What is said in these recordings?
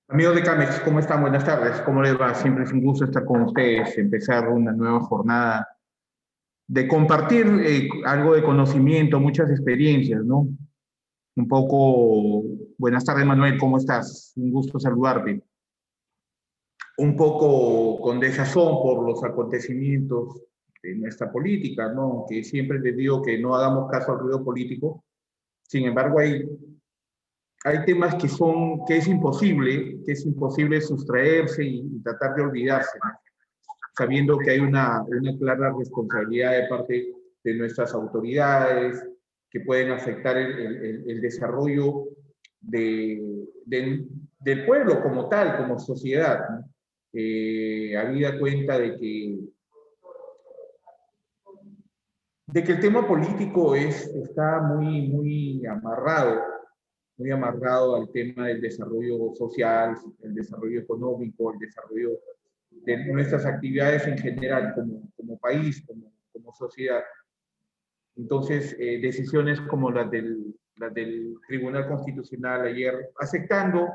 Amigos de Camex, ¿cómo están? Buenas tardes. ¿Cómo les va? Siempre es un gusto estar con ustedes, empezar una nueva jornada de compartir algo de conocimiento, muchas experiencias, ¿no? Un poco, buenas tardes, Manuel, ¿cómo estás? Un gusto saludarte. Un poco con desazón por los acontecimientos de nuestra política, ¿no? Que siempre les digo que no hagamos caso al ruido político. Sin embargo, hay temas que es imposible sustraerse y tratar de olvidarse, ¿no? Sabiendo que hay una clara responsabilidad de parte de nuestras autoridades que pueden afectar el desarrollo del pueblo como tal, como sociedad, ¿no? Habida cuenta de que el tema político está muy amarrado al tema del desarrollo social, el desarrollo económico, el desarrollo de nuestras actividades en general como país, como sociedad. Entonces, decisiones como las del Tribunal Constitucional ayer, aceptando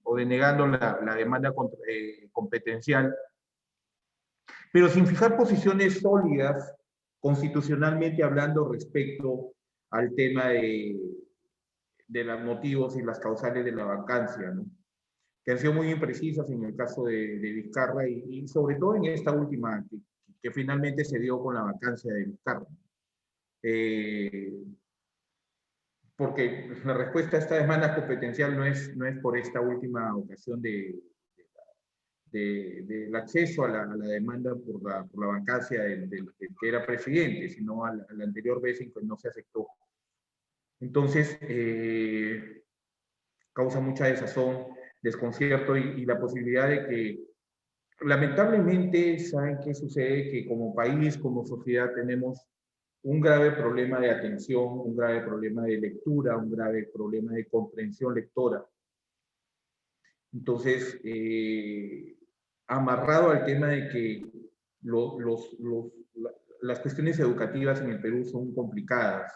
o denegando la demanda competencial, pero sin fijar posiciones sólidas, constitucionalmente hablando, respecto al tema de los motivos y las causales de la vacancia, ¿no? Que han sido muy imprecisas en el caso de Vizcarra y sobre todo en esta última, que finalmente se dio con la vacancia de Vizcarra. Porque la respuesta a esta demanda competencial no es por esta última ocasión del acceso a la demanda por la vacancia del que era presidente, sino a la anterior vez en que no se aceptó. Entonces, causa mucha desazón, desconcierto y la posibilidad de que, lamentablemente, ¿saben qué sucede? Que como país, como sociedad, tenemos un grave problema de atención, un grave problema de lectura, un grave problema de comprensión lectora. Entonces, amarrado al tema de que las cuestiones educativas en el Perú son complicadas,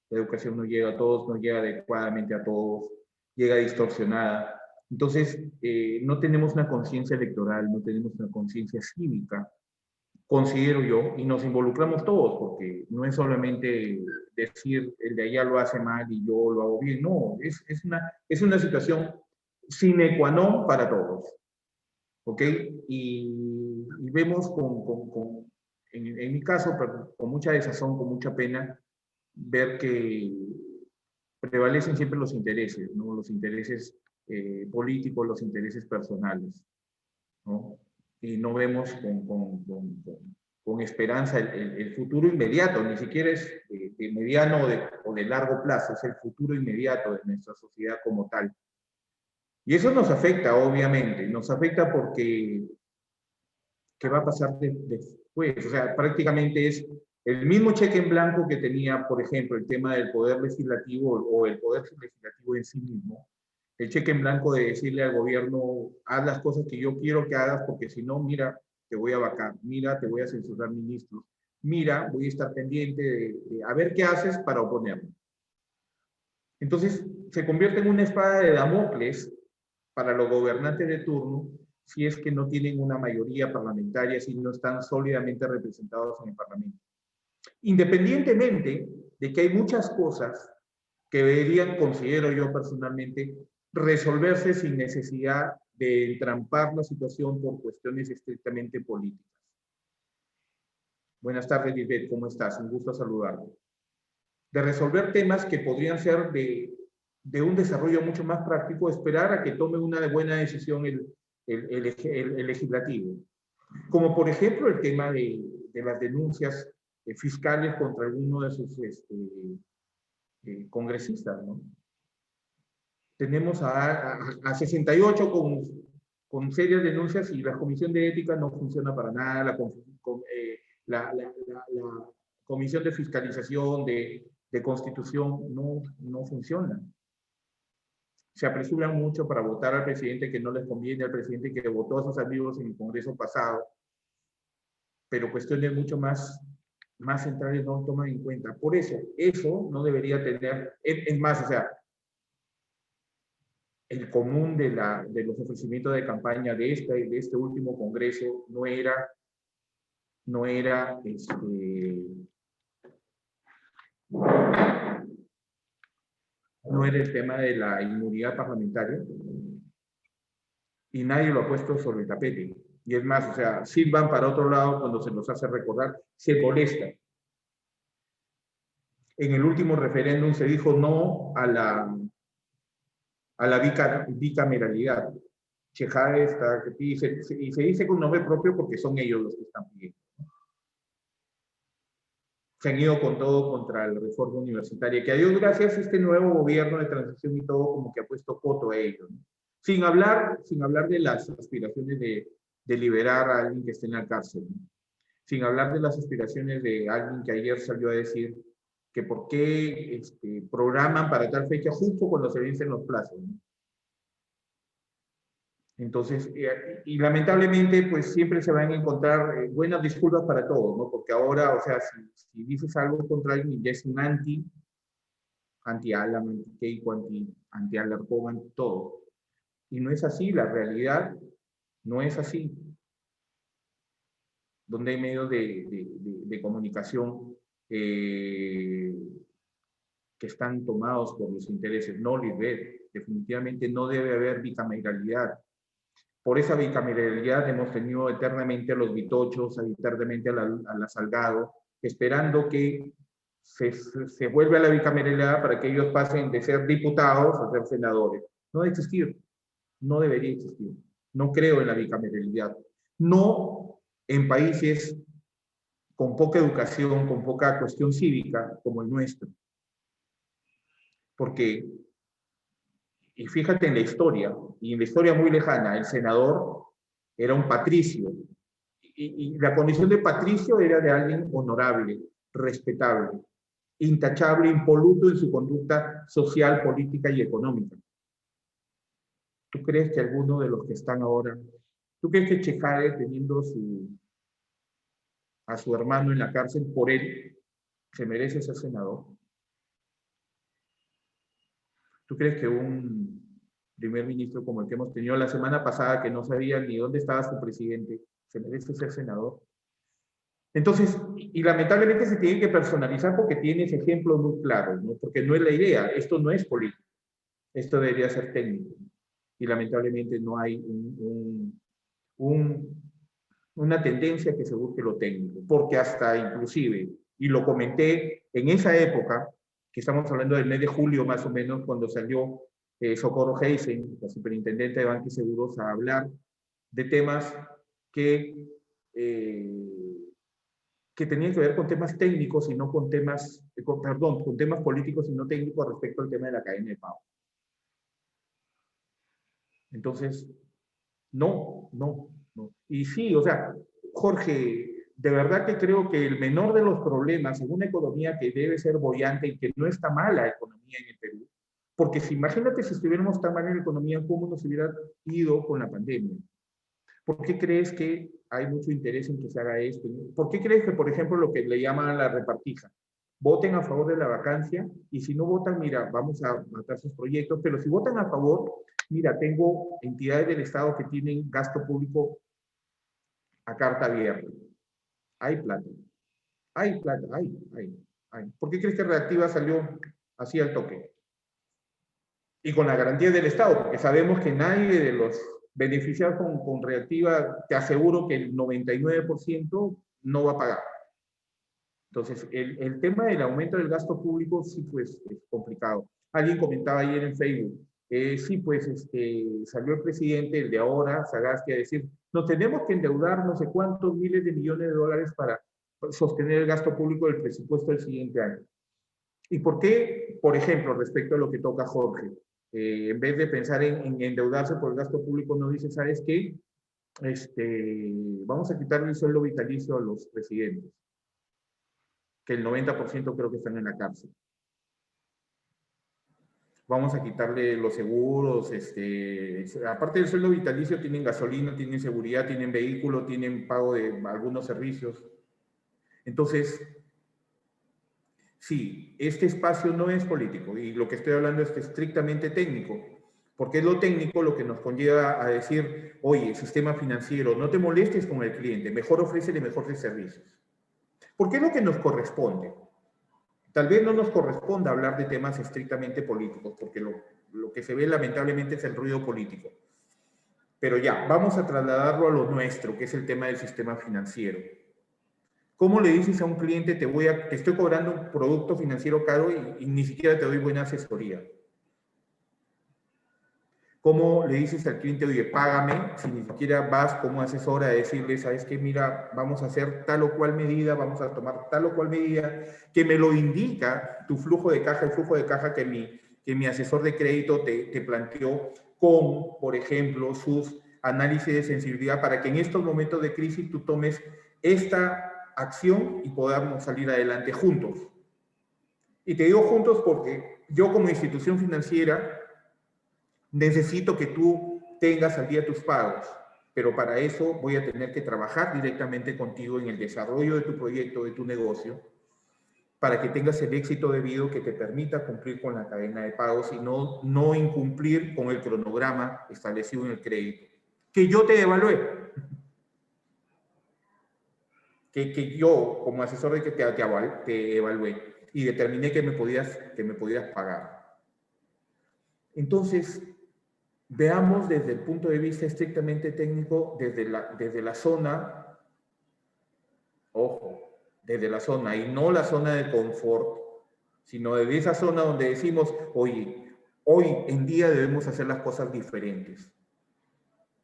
la educación no llega a todos, no llega adecuadamente a todos, llega distorsionada. Entonces, no tenemos una conciencia electoral, no tenemos una conciencia cívica, considero yo, y nos involucramos todos, porque no es solamente decir el de allá lo hace mal y yo lo hago bien, no, es una situación sine qua non para todos, ¿ok? Y vemos en mi caso, con mucha desazón, con mucha pena, ver que prevalecen siempre los intereses, ¿no? Los intereses políticos, los intereses personales, ¿no? Y no vemos con esperanza el futuro inmediato, ni siquiera es de mediano o de largo plazo, es el futuro inmediato de nuestra sociedad como tal. Y eso nos afecta, obviamente, nos afecta porque ¿qué va a pasar después? O sea, prácticamente es el mismo cheque en blanco que tenía, por ejemplo, el tema del poder legislativo o el poder legislativo en sí mismo, el cheque en blanco de decirle al gobierno, haz las cosas que yo quiero que hagas, porque si no, mira, te voy a vacar, mira, te voy a censurar ministros, mira, voy a estar pendiente de a ver qué haces para oponerme. Entonces, se convierte en una espada de Damocles para los gobernantes de turno si es que no tienen una mayoría parlamentaria, si no están sólidamente representados en el Parlamento. Independientemente de que hay muchas cosas que deberían, considero yo personalmente, resolverse sin necesidad de entrampar la situación por cuestiones estrictamente políticas. Buenas tardes, Lisbeth, ¿cómo estás? Un gusto saludarte. De resolver temas que podrían ser de un desarrollo mucho más práctico, esperar a que tome una buena decisión el legislativo. Como por ejemplo el tema de las denuncias fiscales contra alguno de sus congresistas, ¿no? Tenemos a 68 con serias denuncias y la Comisión de Ética no funciona para nada, la Comisión de Fiscalización de Constitución no funciona. Se apresuran mucho para votar al presidente que no les conviene, al presidente que votó a sus amigos en el Congreso pasado, pero cuestiones mucho más más centrales no toman en cuenta. Por eso no debería tener, es más, o sea, el común de los ofrecimientos de campaña de este último congreso no era el tema de la inmunidad parlamentaria, y nadie lo ha puesto sobre el tapete. Y es más, o sea, silban para otro lado cuando se nos hace recordar, se molesta. En el último referéndum se dijo no a la bicameralidad. Chejade está, y se dice con nombre propio porque son ellos los que están pidiendo. Se han ido con todo contra la reforma universitaria, que a Dios gracias este nuevo gobierno de transición y todo como que ha puesto coto a ellos, ¿no? Sin hablar de las aspiraciones de liberar a alguien que esté en la cárcel, ¿no? Sin hablar de las aspiraciones de alguien que ayer salió a decir que por qué programan para tal fecha justo cuando se vencen los plazos, ¿no? Entonces, y lamentablemente, pues siempre se van a encontrar buenas disculpas para todos, ¿no? Porque ahora, o sea, si dices algo contra alguien, ya es un anti-Alan, anti-Keiko, anti-Alarcón, anti todo. Y no es así, la realidad no es así. Donde hay medios de comunicación que están tomados por los intereses. No, Lisbeth, definitivamente no debe haber bicameralidad. Por esa bicameralidad hemos tenido eternamente a los bitochos, eternamente a la Salgado, esperando que se vuelva a la bicameralidad para que ellos pasen de ser diputados a ser senadores. No debe existir, no debería existir. No creo en la bicameralidad. No en países con poca educación, con poca cuestión cívica como el nuestro. Porque, y fíjate en la historia, y en la historia muy lejana, el senador era un patricio, y la condición de patricio era de alguien honorable, respetable, intachable, impoluto en su conducta social, política y económica. ¿Tú crees que alguno de los que están ahora, tú crees que Chejade, teniendo a su hermano en la cárcel por él, se merece ser senador? ¿Tú crees que un primer ministro como el que hemos tenido la semana pasada, que no sabía ni dónde estaba su presidente, se merece ser senador? Entonces, y lamentablemente se tiene que personalizar porque tiene ese ejemplo muy claro, ¿no? Porque no es la idea, esto no es político, esto debería ser técnico. Y lamentablemente no hay una tendencia que se busque lo técnico, porque hasta inclusive, y lo comenté en esa época, que estamos hablando del mes de julio más o menos, cuando salió Socorro Heisen, la superintendente de Banca y Seguros, a hablar de temas que, que tenían que ver con temas técnicos y no con temas, con temas políticos y no técnicos respecto al tema de la cadena de pago. Entonces, no. Y sí, o sea, Jorge, de verdad que creo que el menor de los problemas en una economía que debe ser boyante y que no está mala la economía en el Perú, porque si imagínate si estuviéramos tan mal en la economía, ¿cómo nos hubiera ido con la pandemia? ¿Por qué crees que hay mucho interés en que se haga esto? ¿Por qué crees que, por ejemplo, lo que le llaman la repartija, voten a favor de la vacancia y si no votan, mira, vamos a matar sus proyectos, pero si votan a favor, mira, tengo entidades del Estado que tienen gasto público a carta abierta. Hay plata. Hay plata, hay. ¿Por qué crees que Reactiva salió así al toque? Y con la garantía del Estado, porque sabemos que nadie de los beneficiados con Reactiva, te aseguro que el 99% no va a pagar. Entonces, el tema del aumento del gasto público sí, pues, es complicado. Alguien comentaba ayer en Facebook, sí, pues, salió el presidente, el de ahora, Sagasti, a decir, nos tenemos que endeudar no sé cuántos miles de millones de dólares para sostener el gasto público del presupuesto del siguiente año. ¿Y por qué, por ejemplo, respecto a lo que toca Jorge, en vez de pensar en endeudarse por el gasto público, no dice, ¿sabes qué? Vamos a quitarle el sueldo vitalicio a los presidentes, que el 90% creo que están en la cárcel. Vamos a quitarle los seguros, aparte del sueldo vitalicio, tienen gasolina, tienen seguridad, tienen vehículo, tienen pago de algunos servicios. Entonces, Sí, este espacio no es político y lo que estoy hablando es estrictamente técnico, porque es lo técnico lo que nos conlleva a decir, oye, sistema financiero, no te molestes con el cliente, mejor ofrécele mejores servicios. Porque es lo que nos corresponde. Tal vez no nos corresponda hablar de temas estrictamente políticos, porque lo que se ve lamentablemente es el ruido político. Pero ya, vamos a trasladarlo a lo nuestro, que es el tema del sistema financiero. ¿Cómo le dices a un cliente, te estoy cobrando un producto financiero caro y ni siquiera te doy buena asesoría? ¿Cómo le dices al cliente, oye, págame, si ni siquiera vas como asesor a decirle, sabes qué, mira, vamos a hacer tal o cual medida, vamos a tomar tal o cual medida, que me lo indica tu flujo de caja, el flujo de caja que mi asesor de crédito te planteó con, por ejemplo, sus análisis de sensibilidad para que en estos momentos de crisis tú tomes esta acción y podamos salir adelante juntos? Y te digo juntos porque yo como institución financiera necesito que tú tengas al día tus pagos, pero para eso voy a tener que trabajar directamente contigo en el desarrollo de tu proyecto, de tu negocio, para que tengas el éxito debido que te permita cumplir con la cadena de pagos y no incumplir con el cronograma establecido en el crédito. Que yo te evalué, que yo como asesor de que te evalué y determiné que me podías pagar. Entonces, veamos desde el punto de vista estrictamente técnico, desde la zona, ojo, desde la zona, y no la zona de confort, sino desde esa zona donde decimos, oye, hoy en día debemos hacer las cosas diferentes.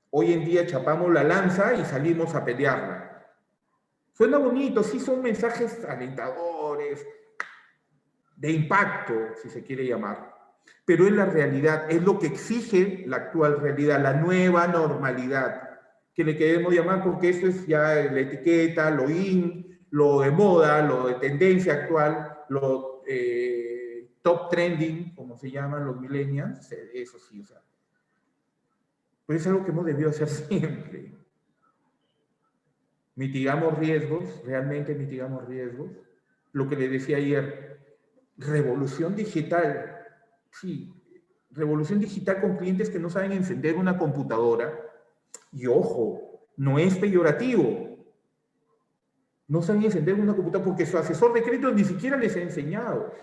Hoy en día chapamos la lanza y salimos a pelearla. Suena bonito, sí son mensajes alentadores, de impacto, si se quiere llamar. Pero es la realidad, es lo que exige la actual realidad, la nueva normalidad, que le queremos llamar porque eso es ya la etiqueta, lo in, lo de moda, lo de tendencia actual, lo top trending, como se llaman los millennials, eso sí, o sea. Pero es algo que hemos debido hacer siempre. Mitigamos riesgos, realmente mitigamos riesgos. Lo que le decía ayer, revolución digital. Sí, revolución digital con clientes que no saben encender una computadora. Y ojo, no es peyorativo. No saben encender una computadora porque su asesor de crédito ni siquiera les ha enseñado.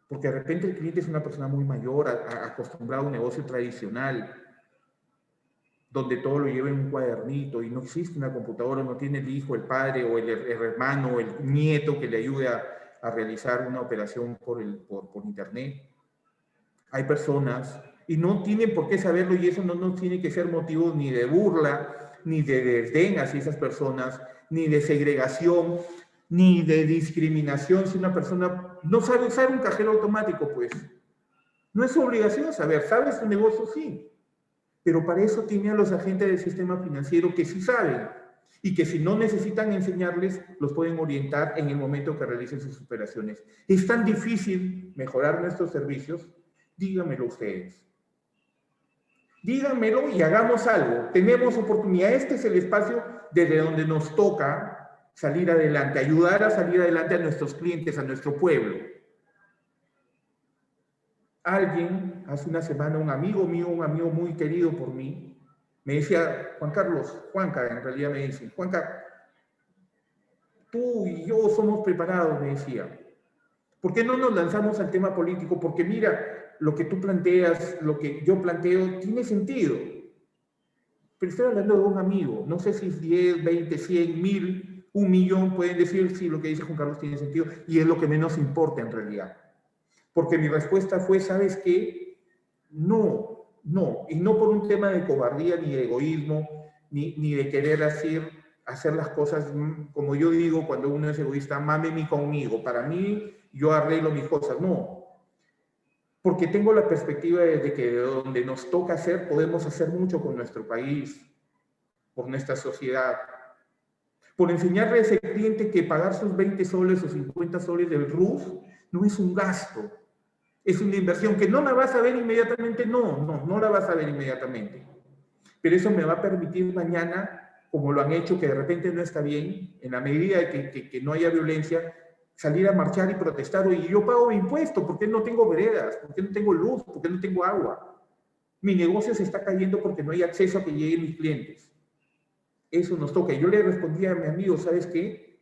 Porque de repente el cliente es una persona muy mayor, acostumbrada a un negocio tradicional, donde todo lo lleva en un cuadernito y no existe una computadora, no tiene el hijo, el padre o el hermano o el nieto que le ayude a realizar una operación por internet. Hay personas y no tienen por qué saberlo y eso no tiene que ser motivo ni de burla, ni de desdén hacia esas personas, ni de segregación, ni de discriminación si una persona no sabe usar un cajero automático, pues. No es su obligación saber, sabe su negocio, sí. Pero para eso tiene a los agentes del sistema financiero que sí saben y que si no necesitan enseñarles, los pueden orientar en el momento que realicen sus operaciones. ¿Es tan difícil mejorar nuestros servicios? Díganmelo ustedes. Díganmelo y hagamos algo. Tenemos oportunidad. Este es el espacio desde donde nos toca salir adelante, ayudar a salir adelante a nuestros clientes, a nuestro pueblo. Alguien, hace una semana, un amigo mío, un amigo muy querido por mí, me decía, Juan Carlos, Juanca, en realidad me dice, Juanca, tú y yo somos preparados, me decía. ¿Por qué no nos lanzamos al tema político? Porque mira, lo que tú planteas, lo que yo planteo, tiene sentido. Pero estoy hablando de un amigo, no sé si 10, 20, 100, 1000, 1.000.000 pueden decir si lo que dice Juan Carlos tiene sentido y es lo que menos importa en realidad. Porque mi respuesta fue, ¿sabes qué? No, y no por un tema de cobardía, ni de egoísmo, ni de querer hacer las cosas, como yo digo cuando uno es egoísta, mámeme conmigo, para mí yo arreglo mis cosas, no. Porque tengo la perspectiva de que de donde nos toca hacer, podemos hacer mucho con nuestro país, por nuestra sociedad. Por enseñarle a ese cliente que pagar sus 20 soles o 50 soles del RUF no es un gasto, es una inversión que no la vas a ver inmediatamente, no la vas a ver inmediatamente. Pero eso me va a permitir mañana, como lo han hecho, que de repente no está bien, en la medida de que no haya violencia, salir a marchar y protestar, y yo pago mi impuesto, ¿por qué no tengo veredas? ¿Por qué no tengo luz? ¿Por qué no tengo agua? Mi negocio se está cayendo porque no hay acceso a que lleguen mis clientes. Eso nos toca. Y yo le respondí a mi amigo, ¿sabes qué?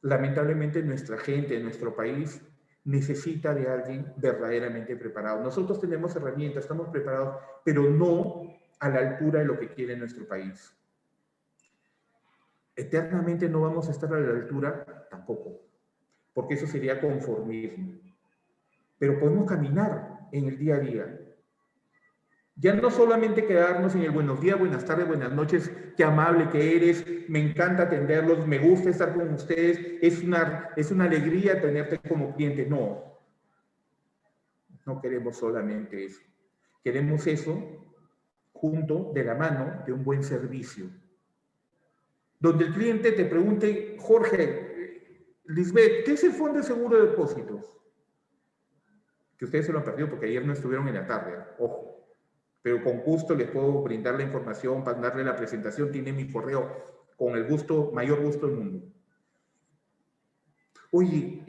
Lamentablemente nuestra gente, nuestro país, necesita de alguien verdaderamente preparado. Nosotros tenemos herramientas, estamos preparados, pero no a la altura de lo que quiere nuestro país. Eternamente no vamos a estar a la altura tampoco, porque eso sería conformismo. Pero podemos caminar en el día a día. Ya no solamente quedarnos en el buenos días, buenas tardes, buenas noches, qué amable que eres, me encanta atenderlos, me gusta estar con ustedes, es una alegría tenerte como cliente. No, no queremos solamente eso. Queremos eso junto de la mano de un buen servicio. Donde el cliente te pregunte, Jorge, Lisbeth, ¿qué es el Fondo de Seguro de Depósitos? Que ustedes se lo han perdido porque ayer no estuvieron en la tarde, ojo. Pero con gusto les puedo brindar la información, para darle la presentación, tiene mi correo con el gusto, mayor gusto del mundo. Oye,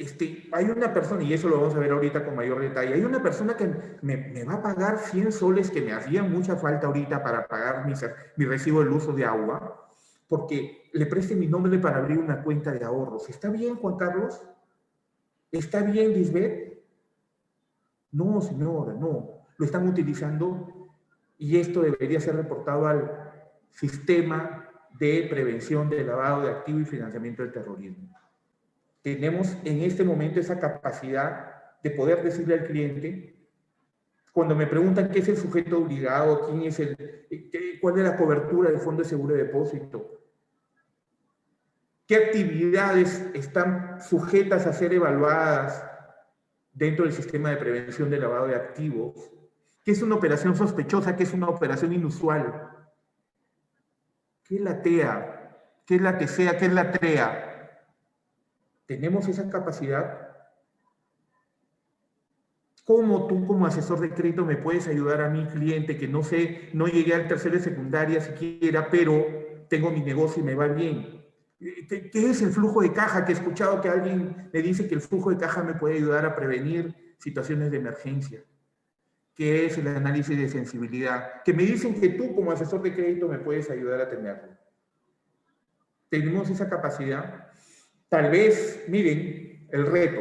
hay una persona, y eso lo vamos a ver ahorita con mayor detalle, hay una persona que me va a pagar 100 soles que me hacían mucha falta ahorita para pagar mi recibo del uso de agua, porque le preste mi nombre para abrir una cuenta de ahorros. ¿Está bien, Juan Carlos? ¿Está bien, Lisbeth? No, señora, no. Lo están utilizando y esto debería ser reportado al sistema de prevención del lavado de activos y financiamiento del terrorismo. Tenemos en este momento esa capacidad de poder decirle al cliente, cuando me preguntan qué es el sujeto obligado, cuál es la cobertura del Fondo de Seguro de Depósito, qué actividades están sujetas a ser evaluadas dentro del sistema de prevención del lavado de activos, qué es una operación sospechosa, qué es una operación inusual, qué es la TEA, qué es la TCEA, qué es la TREA. ¿Tenemos esa capacidad? ¿Cómo tú como asesor de crédito me puedes ayudar a mi cliente que no sé, no llegué al tercero de secundaria siquiera, pero tengo mi negocio y me va bien? ¿Qué es el flujo de caja? Que he escuchado que alguien me dice que el flujo de caja me puede ayudar a prevenir situaciones de emergencia. ¿Qué es el análisis de sensibilidad? Que me dicen que tú como asesor de crédito me puedes ayudar a tenerlo. ¿Tenemos esa capacidad? Tal vez, miren, el reto.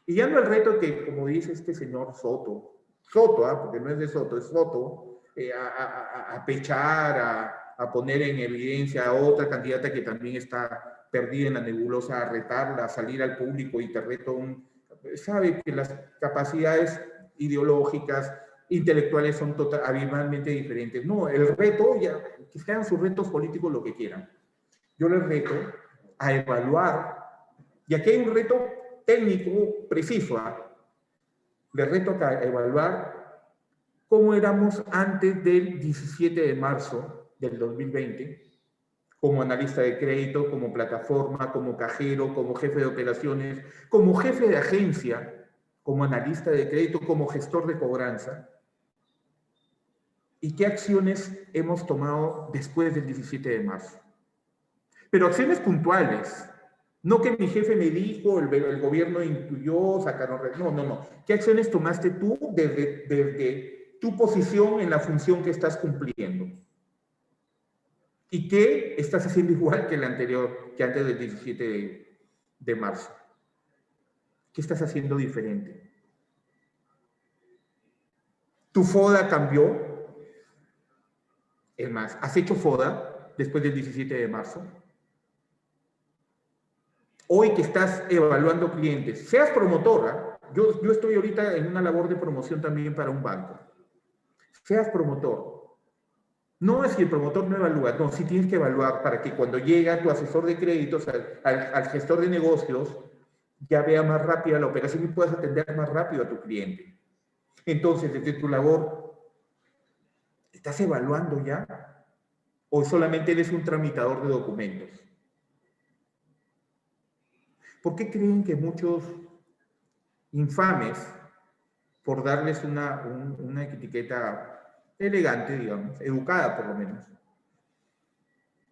Y ya no el reto que, como dice este señor Soto, porque no es de Soto, es Soto, a pechar, a poner en evidencia a otra candidata que también está perdida en la nebulosa, a retarla, a salir al público y te reto sabe que las capacidades ideológicas, intelectuales son abismalmente diferentes. No, el reto, ya, que sean sus retos políticos lo que quieran. Yo les reto a evaluar, y aquí hay un reto técnico preciso, les reto a evaluar cómo éramos antes del 17 de marzo del 2020, como analista de crédito, como plataforma, como cajero, como jefe de operaciones, como jefe de agencia, como analista de crédito, como gestor de cobranza. ¿Y qué acciones hemos tomado después del 17 de marzo? Pero acciones puntuales. No que mi jefe me dijo, el gobierno intuyó, sacaron... No. ¿Qué acciones tomaste tú desde tu posición en la función que estás cumpliendo? ¿Y qué estás haciendo igual que el anterior, que antes del 17 de marzo? ¿Qué estás haciendo diferente? ¿Tu FODA cambió? Es más, ¿has hecho FODA después del 17 de marzo? Hoy que estás evaluando clientes, seas promotora, yo estoy ahorita en una labor de promoción también para un banco. Seas promotor. No es que el promotor no evalúa, no, sí tienes que evaluar para que cuando llega tu asesor de créditos al gestor de negocios, ya vea más rápida la operación y puedas atender más rápido a tu cliente. Entonces, desde tu labor, ¿estás evaluando ya? ¿O solamente eres un tramitador de documentos? ¿Por qué creen que muchos infames, por darles una etiqueta elegante, digamos, educada por lo menos,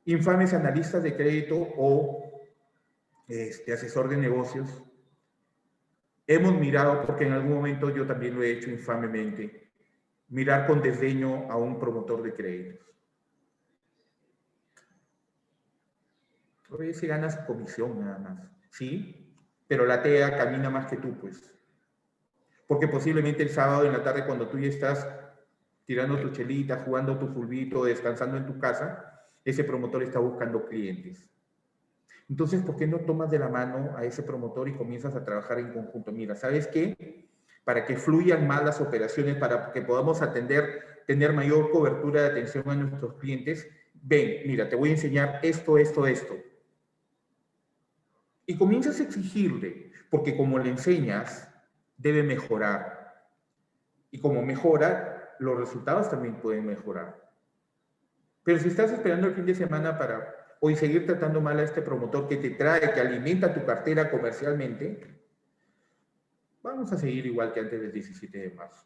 infames analistas de crédito o asesor de negocios, Hemos mirado, porque en algún momento yo también lo he hecho infamemente, mirar con desdeño a un promotor de créditos. Oye, se gana su comisión nada más, ¿sí? Pero la TEA camina más que tú, pues. Porque posiblemente el sábado en la tarde, cuando tú ya estás tirando tu chelita, jugando tu fulbito, descansando en tu casa, ese promotor está buscando clientes. Entonces, ¿por qué no tomas de la mano a ese promotor y comienzas a trabajar en conjunto? Mira, ¿sabes qué? Para que fluyan más las operaciones, para que podamos tener mayor cobertura de atención a nuestros clientes, ven, mira, te voy a enseñar esto, esto, esto. Y comienzas a exigirle, porque como le enseñas, debe mejorar. Y como mejora, los resultados también pueden mejorar. Pero si estás esperando el fin de semana para hoy seguir tratando mal a este promotor que te trae, que alimenta tu cartera comercialmente, vamos a seguir igual que antes del 17 de marzo.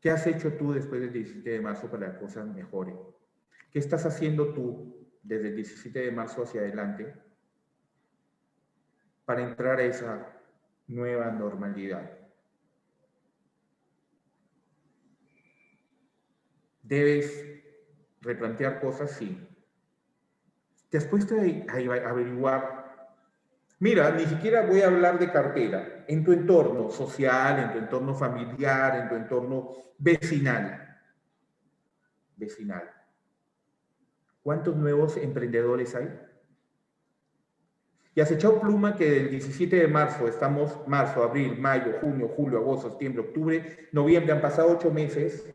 ¿Qué has hecho tú después del 17 de marzo para que las cosas mejoren? ¿Qué estás haciendo tú desde el 17 de marzo hacia adelante para entrar a esa nueva normalidad? ¿Debes replantear cosas? Sí. ¿Te has puesto a averiguar? Mira, ni siquiera voy a hablar de cartera. En tu entorno social, en tu entorno familiar, en tu entorno vecinal. ¿Cuántos nuevos emprendedores hay? Y has echado pluma que del 17 de marzo, estamos marzo, abril, mayo, junio, julio, agosto, septiembre, octubre, noviembre, han pasado 8 meses.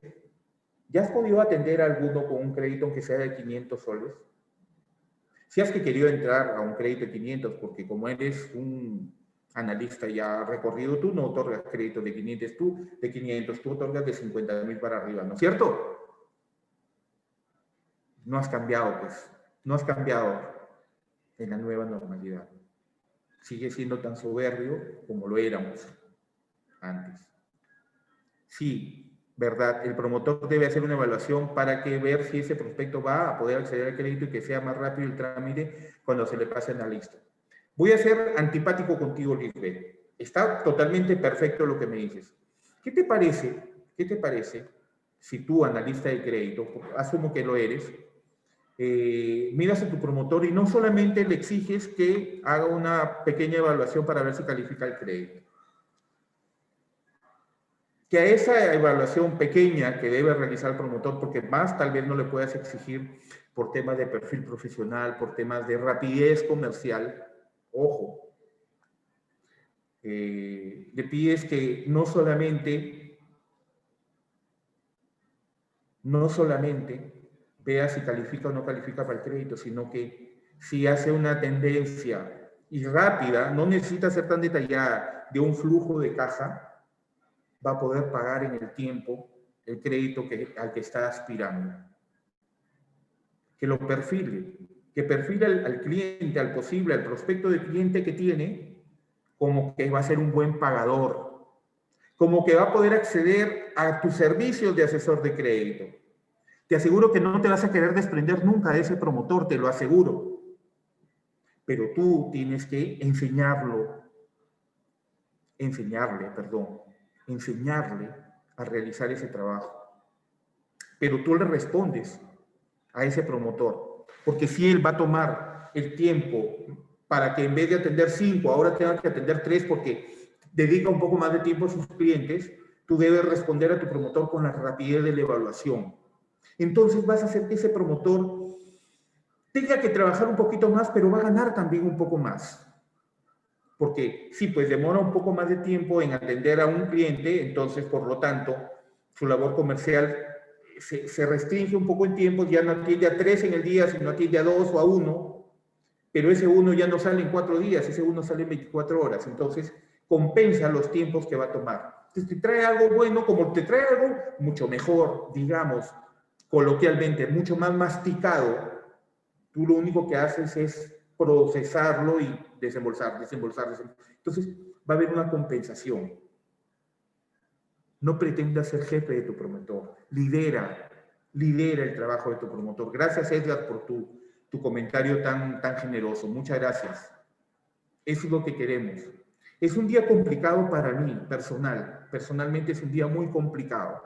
¿Ya has podido atender a alguno con un crédito aunque sea de 500 soles? Si has querido entrar a un crédito de 500, porque como eres un analista ya recorrido, tú no otorgas crédito de 500, tú otorgas de 50,000 para arriba, ¿no es cierto? No has cambiado, pues. No has cambiado en la nueva normalidad. Sigue siendo tan soberbio como lo éramos antes. Sí, ¿verdad? El promotor debe hacer una evaluación para que ver si ese prospecto va a poder acceder al crédito y que sea más rápido el trámite cuando se le pase en la lista. Voy a ser antipático contigo, Lisbeth. Está totalmente perfecto lo que me dices. ¿Qué te parece? ¿Qué te parece si tú, analista de crédito, asumo que lo eres, miras a tu promotor y no solamente le exiges que haga una pequeña evaluación para ver si califica el crédito? Que a esa evaluación pequeña que debe realizar el promotor, porque más tal vez no le puedas exigir por temas de perfil profesional, por temas de rapidez comercial, ojo, le pides que no solamente vea si califica o no califica para el crédito, sino que si hace una tendencia y rápida, no necesita ser tan detallada, de un flujo de caja, va a poder pagar en el tiempo el crédito al que está aspirando. Que lo perfile, que perfile al cliente, al prospecto de cliente que tiene, como que va a ser un buen pagador, como que va a poder acceder a tus servicios de asesor de crédito. Te aseguro que no te vas a querer desprender nunca de ese promotor, te lo aseguro. Pero tú tienes que enseñarle a realizar ese trabajo. Pero tú le respondes a ese promotor, porque si él va a tomar el tiempo para que en vez de atender 5, ahora tenga que atender 3 porque dedica un poco más de tiempo a sus clientes, tú debes responder a tu promotor con la rapidez de la evaluación. Entonces vas a hacer que ese promotor tenga que trabajar un poquito más, pero va a ganar también un poco más. Porque sí, pues demora un poco más de tiempo en atender a un cliente, entonces por lo tanto su labor comercial se restringe un poco en tiempo, ya no atiende a 3 en el día, sino atiende a 2 o a 1, pero ese 1 ya no sale en 4 días, ese 1 sale en 24 horas, entonces compensa los tiempos que va a tomar. Entonces te trae algo bueno, como te trae algo mucho mejor, digamos, coloquialmente, mucho más masticado, tú lo único que haces es procesarlo y desembolsar. Entonces va a haber una compensación. No pretendas ser jefe de tu promotor. Lidera el trabajo de tu promotor. Gracias, Edgar, por tu comentario tan generoso. Muchas gracias. Eso es lo que queremos. Es un día complicado para mí, personalmente es un día muy complicado,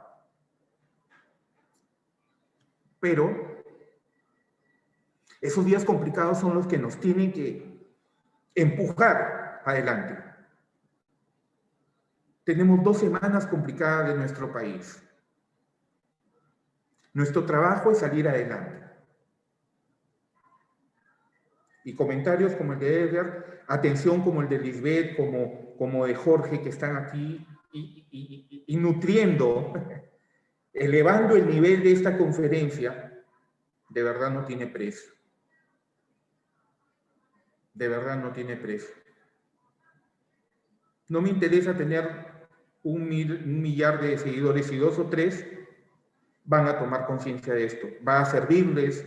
pero esos días complicados son los que nos tienen que empujar adelante. Tenemos 2 semanas complicadas de nuestro país. Nuestro trabajo es salir adelante. Y comentarios como el de Edgar, atención como el de Lisbeth, como de Jorge, que están aquí y nutriendo, elevando el nivel de esta conferencia, de verdad no tiene precio. De verdad no tiene precio. No me interesa tener un millar de seguidores y 2 o 3 van a tomar conciencia de esto. Va a servirles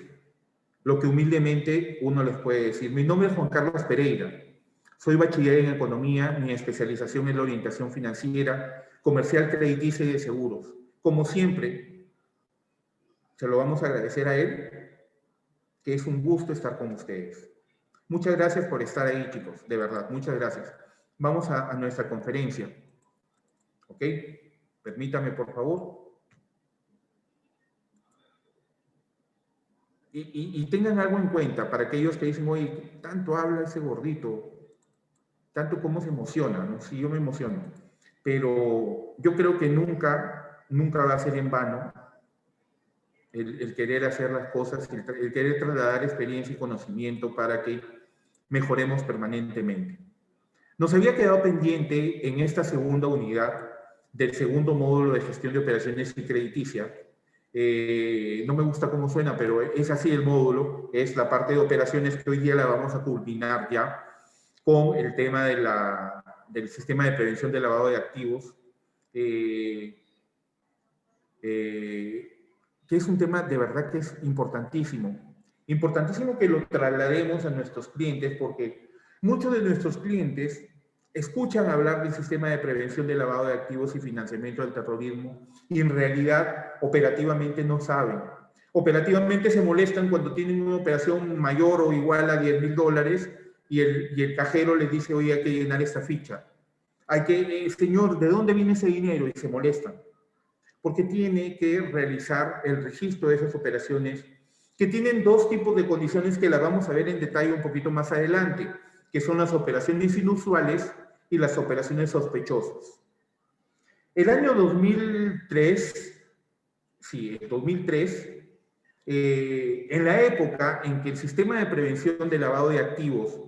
lo que humildemente uno les puede decir. Mi nombre es Juan Carlos Pereira. Soy bachiller en economía, mi especialización es la orientación financiera, comercial, crediticia y de seguros. Como siempre, se lo vamos a agradecer a él, que es un gusto estar con ustedes. Muchas gracias por estar ahí, chicos, de verdad, muchas gracias. Vamos a nuestra conferencia. ¿Ok? Permítame, por favor. Y tengan algo en cuenta para aquellos que dicen, oye, tanto habla ese gordito, tanto cómo se emociona, ¿no? Sí, yo me emociono, pero yo creo que nunca va a ser en vano el querer hacer las cosas, el querer trasladar experiencia y conocimiento para que mejoremos permanentemente. Nos había quedado pendiente en esta segunda unidad del segundo módulo de gestión de operaciones y crediticia. No me gusta cómo suena, pero es así el módulo, es la parte de operaciones que hoy día la vamos a culminar ya con el tema del sistema de prevención de lavado de activos, que es un tema de verdad que es importantísimo. Importantísimo que lo traslademos a nuestros clientes, porque muchos de nuestros clientes escuchan hablar del sistema de prevención de lavado de activos y financiamiento del terrorismo y en realidad operativamente no saben. Operativamente se molestan cuando tienen una operación mayor o igual a $10,000 y el cajero les dice, oye, hay que llenar esta ficha. Señor, ¿de dónde viene ese dinero? Y se molestan. Porque tiene que realizar el registro de esas operaciones que tienen 2 tipos de condiciones que las vamos a ver en detalle un poquito más adelante, que son las operaciones inusuales y las operaciones sospechosas. El año 2003, sí, 2003, en la época en que el sistema de prevención de lavado de activos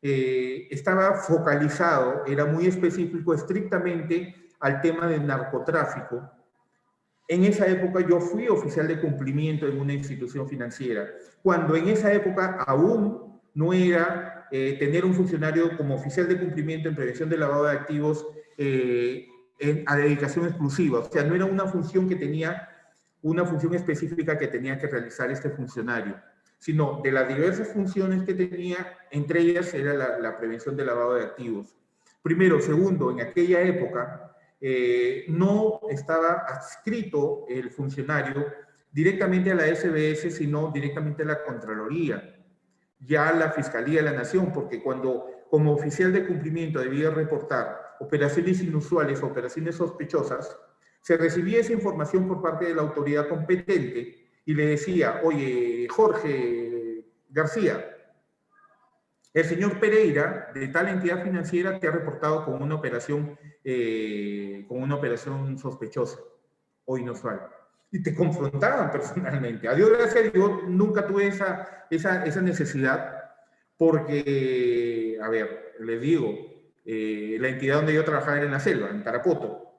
estaba focalizado, era muy específico, estrictamente al tema del narcotráfico. En esa época yo fui oficial de cumplimiento en una institución financiera, cuando en esa época aún no era tener un funcionario como oficial de cumplimiento en prevención de lavado de activos a dedicación exclusiva. O sea, no era una función que tenía, una función específica que tenía que realizar este funcionario, sino de las diversas funciones que tenía, entre ellas era la prevención de lavado de activos. Primero. Segundo, en aquella época no estaba adscrito el funcionario directamente a la SBS, sino directamente a la Contraloría, ya a la Fiscalía de la Nación, porque cuando como oficial de cumplimiento debía reportar operaciones inusuales o operaciones sospechosas, se recibía esa información por parte de la autoridad competente y le decía, oye, Jorge García, el señor Pereira, de tal entidad financiera, te ha reportado con una operación sospechosa o inusual. Y te confrontaban personalmente. A Dios gracias, yo nunca tuve esa necesidad porque, a ver, les digo, la entidad donde yo trabajaba era en la selva, en Tarapoto,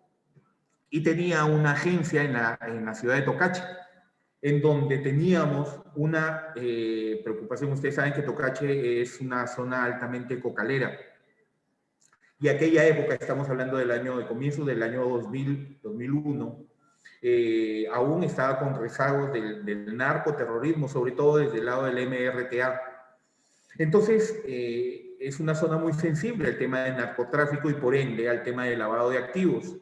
y tenía una agencia en la ciudad de Tocache, en donde teníamos una preocupación. Ustedes saben que Tocache es una zona altamente cocalera. Y aquella época, estamos hablando de comienzo del año 2000, 2001, aún estaba con rezagos del narcoterrorismo, sobre todo desde el lado del MRTA. Entonces, es una zona muy sensible al tema del narcotráfico y por ende al tema del lavado de activos.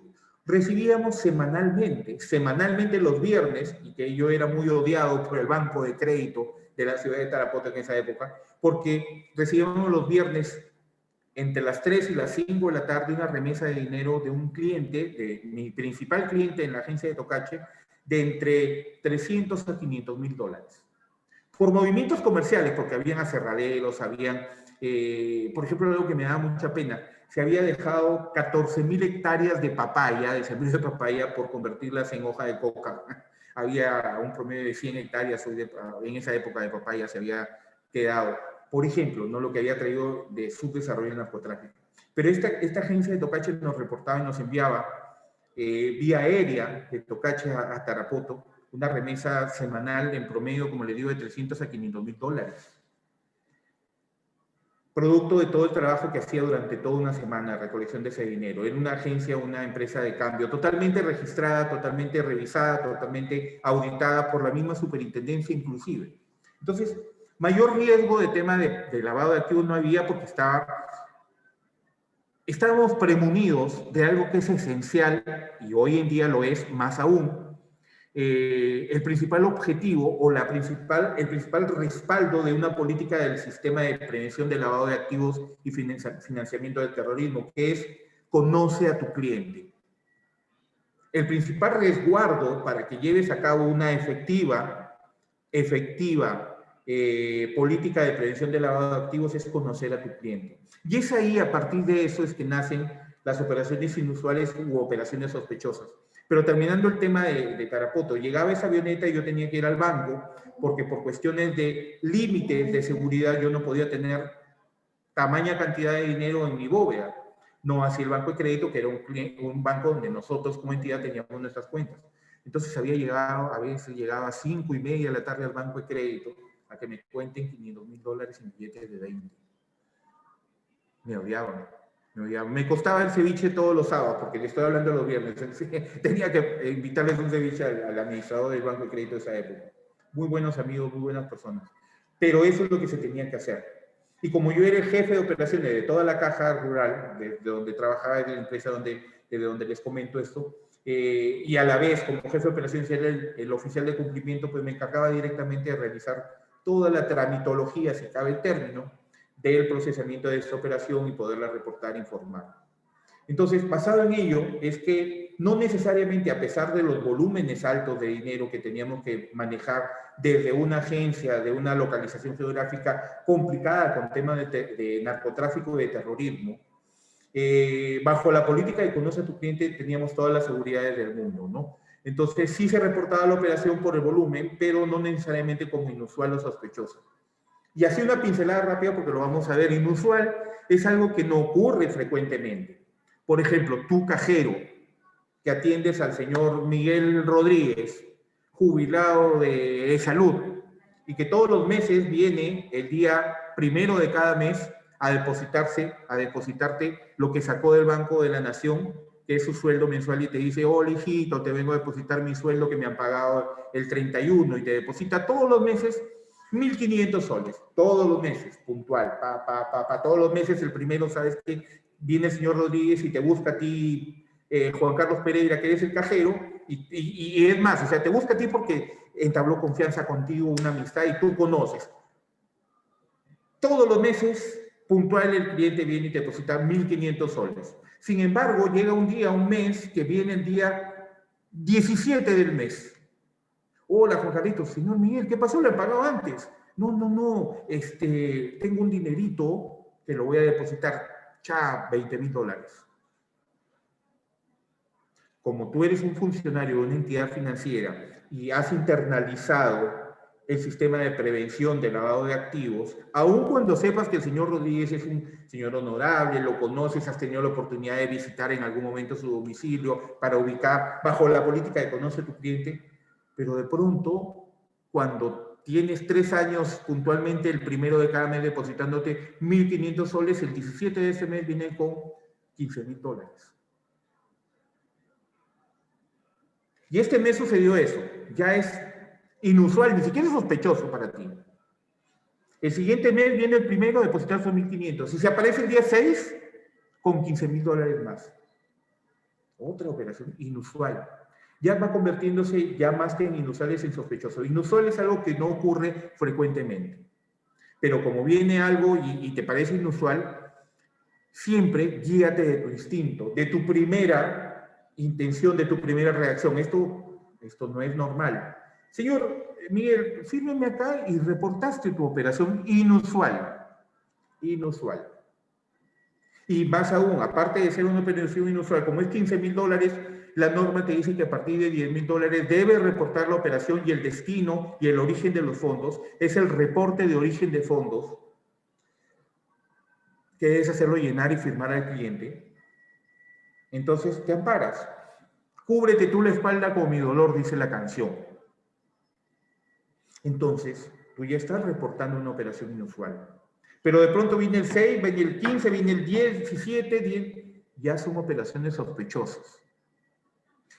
Recibíamos semanalmente los viernes, y que yo era muy odiado por el banco de crédito de la ciudad de Tarapoto en esa época, porque recibíamos los viernes entre las 3 y las 5 de la tarde una remesa de dinero de un cliente, de mi principal cliente en la agencia de Tocache, de entre 300 a 500 mil dólares. Por movimientos comerciales, porque habían aserraderos, habían, por ejemplo, algo que me da mucha pena, se había dejado 14.000 hectáreas de papaya, de semillas de papaya, por convertirlas en hoja de coca. Había un promedio de 100 hectáreas en esa época de papaya se había quedado. Por ejemplo, ¿no? Lo que había traído de subdesarrollo del narcotráfico. Pero esta agencia de Tocache nos reportaba y nos enviaba vía aérea de Tocache a Tarapoto una remesa semanal en promedio, como le digo, de 300 a 500 mil dólares. Producto de todo el trabajo que hacía durante toda una semana, recolección de ese dinero. Era una agencia, una empresa de cambio totalmente registrada, totalmente revisada, totalmente auditada por la misma superintendencia inclusive. Entonces, mayor riesgo de tema de lavado de activos no había porque estábamos premunidos de algo que es esencial y hoy en día lo es más aún. El principal objetivo o el principal respaldo de una política del sistema de prevención del lavado de activos y financiamiento del terrorismo, que es conoce a tu cliente. El principal resguardo para que lleves a cabo una efectiva política de prevención del lavado de activos es conocer a tu cliente. Y es ahí, a partir de eso, es que nacen las operaciones inusuales u operaciones sospechosas. Pero terminando el tema de Tarapoto, llegaba esa avioneta y yo tenía que ir al banco porque por cuestiones de límites de seguridad yo no podía tener tamaña cantidad de dinero en mi bóveda. No así el banco de crédito, que era un banco donde nosotros como entidad teníamos nuestras cuentas. Entonces a veces llegaba a 5:30 de la tarde al banco de crédito a que me cuenten 500 mil dólares en billetes de 20. Me odiaban. Me costaba el ceviche todos los sábados, porque le estoy hablando los viernes. Tenía que invitarles un ceviche al administrador del banco de crédito de esa época. Muy buenos amigos, muy buenas personas. Pero eso es lo que se tenía que hacer. Y como yo era el jefe de operaciones de toda la caja rural, de donde trabajaba, de la empresa de donde les comento esto, y a la vez, como jefe de operaciones, era el oficial de cumplimiento, pues me encargaba directamente de realizar toda la tramitología, si cabe el término, del procesamiento de esta operación y poderla reportar e informar. Entonces, basado en ello, es que no necesariamente, a pesar de los volúmenes altos de dinero que teníamos que manejar desde una agencia, de una localización geográfica complicada con temas de narcotráfico y de terrorismo, bajo la política de conoce a tu cliente teníamos todas las seguridades del mundo, ¿no? Entonces, sí se reportaba la operación por el volumen, pero no necesariamente como inusual o sospechoso. Y así una pincelada rápida porque lo vamos a ver. Inusual es algo que no ocurre frecuentemente. Por ejemplo, tú cajero que atiendes al señor Miguel Rodríguez, jubilado de salud, y que todos los meses viene el día primero de cada mes a depositarte lo que sacó del Banco de la Nación, que es su sueldo mensual, y te dice, hola hijito, te vengo a depositar mi sueldo que me han pagado el 31, y te deposita todos los meses 1.500 soles, todos los meses, puntual, todos los meses, el primero, ¿sabes qué? Viene el señor Rodríguez y te busca a ti, Juan Carlos Pereira, que eres el cajero, y es más, o sea, te busca a ti porque entabló confianza contigo, una amistad, y tú conoces. Todos los meses, puntual, el cliente viene y te deposita 1.500 soles. Sin embargo, llega un mes, que viene el día 17 del mes. Hola, Juan Carlitos, señor Miguel, ¿qué pasó? ¿Le he pagado antes? No, tengo un dinerito que lo voy a depositar, 20.000 dólares. Como tú eres un funcionario de una entidad financiera y has internalizado el sistema de prevención de lavado de activos, aun cuando sepas que el señor Rodríguez es un señor honorable, lo conoces, has tenido la oportunidad de visitar en algún momento su domicilio para ubicar bajo la política de conoce a tu cliente, pero de pronto, cuando tienes 3 años puntualmente, el primero de cada mes depositándote 1.500 soles, el 17 de ese mes viene con 15.000 dólares. Y este mes sucedió eso. Ya es inusual, ni siquiera es sospechoso para ti. El siguiente mes viene el primero a depositar sus 1.500. Si se aparece el día 6, con 15.000 dólares más. Otra operación inusual. Ya va convirtiéndose ya más que en inusuales en sospechoso. Inusual es algo que no ocurre frecuentemente. Pero como viene algo y te parece inusual, Siempre guíate de tu instinto, de tu primera intención, de tu primera reacción. Esto no es normal. Señor Miguel, fírmeme acá y reportaste tu operación inusual. Inusual. Y más aún, aparte de ser una operación inusual, como es $15.000, la norma te dice que a partir de $10.000 debes reportar la operación y el destino y el origen de los fondos. Es el reporte de origen de fondos, que es hacerlo llenar y firmar al cliente. Entonces te amparas. Cúbrete tú la espalda con mi dolor, dice la canción. Entonces, tú ya estás reportando una operación inusual. Pero de pronto viene el 6, viene el 15, viene el 10, 17, 10, ya son operaciones sospechosas.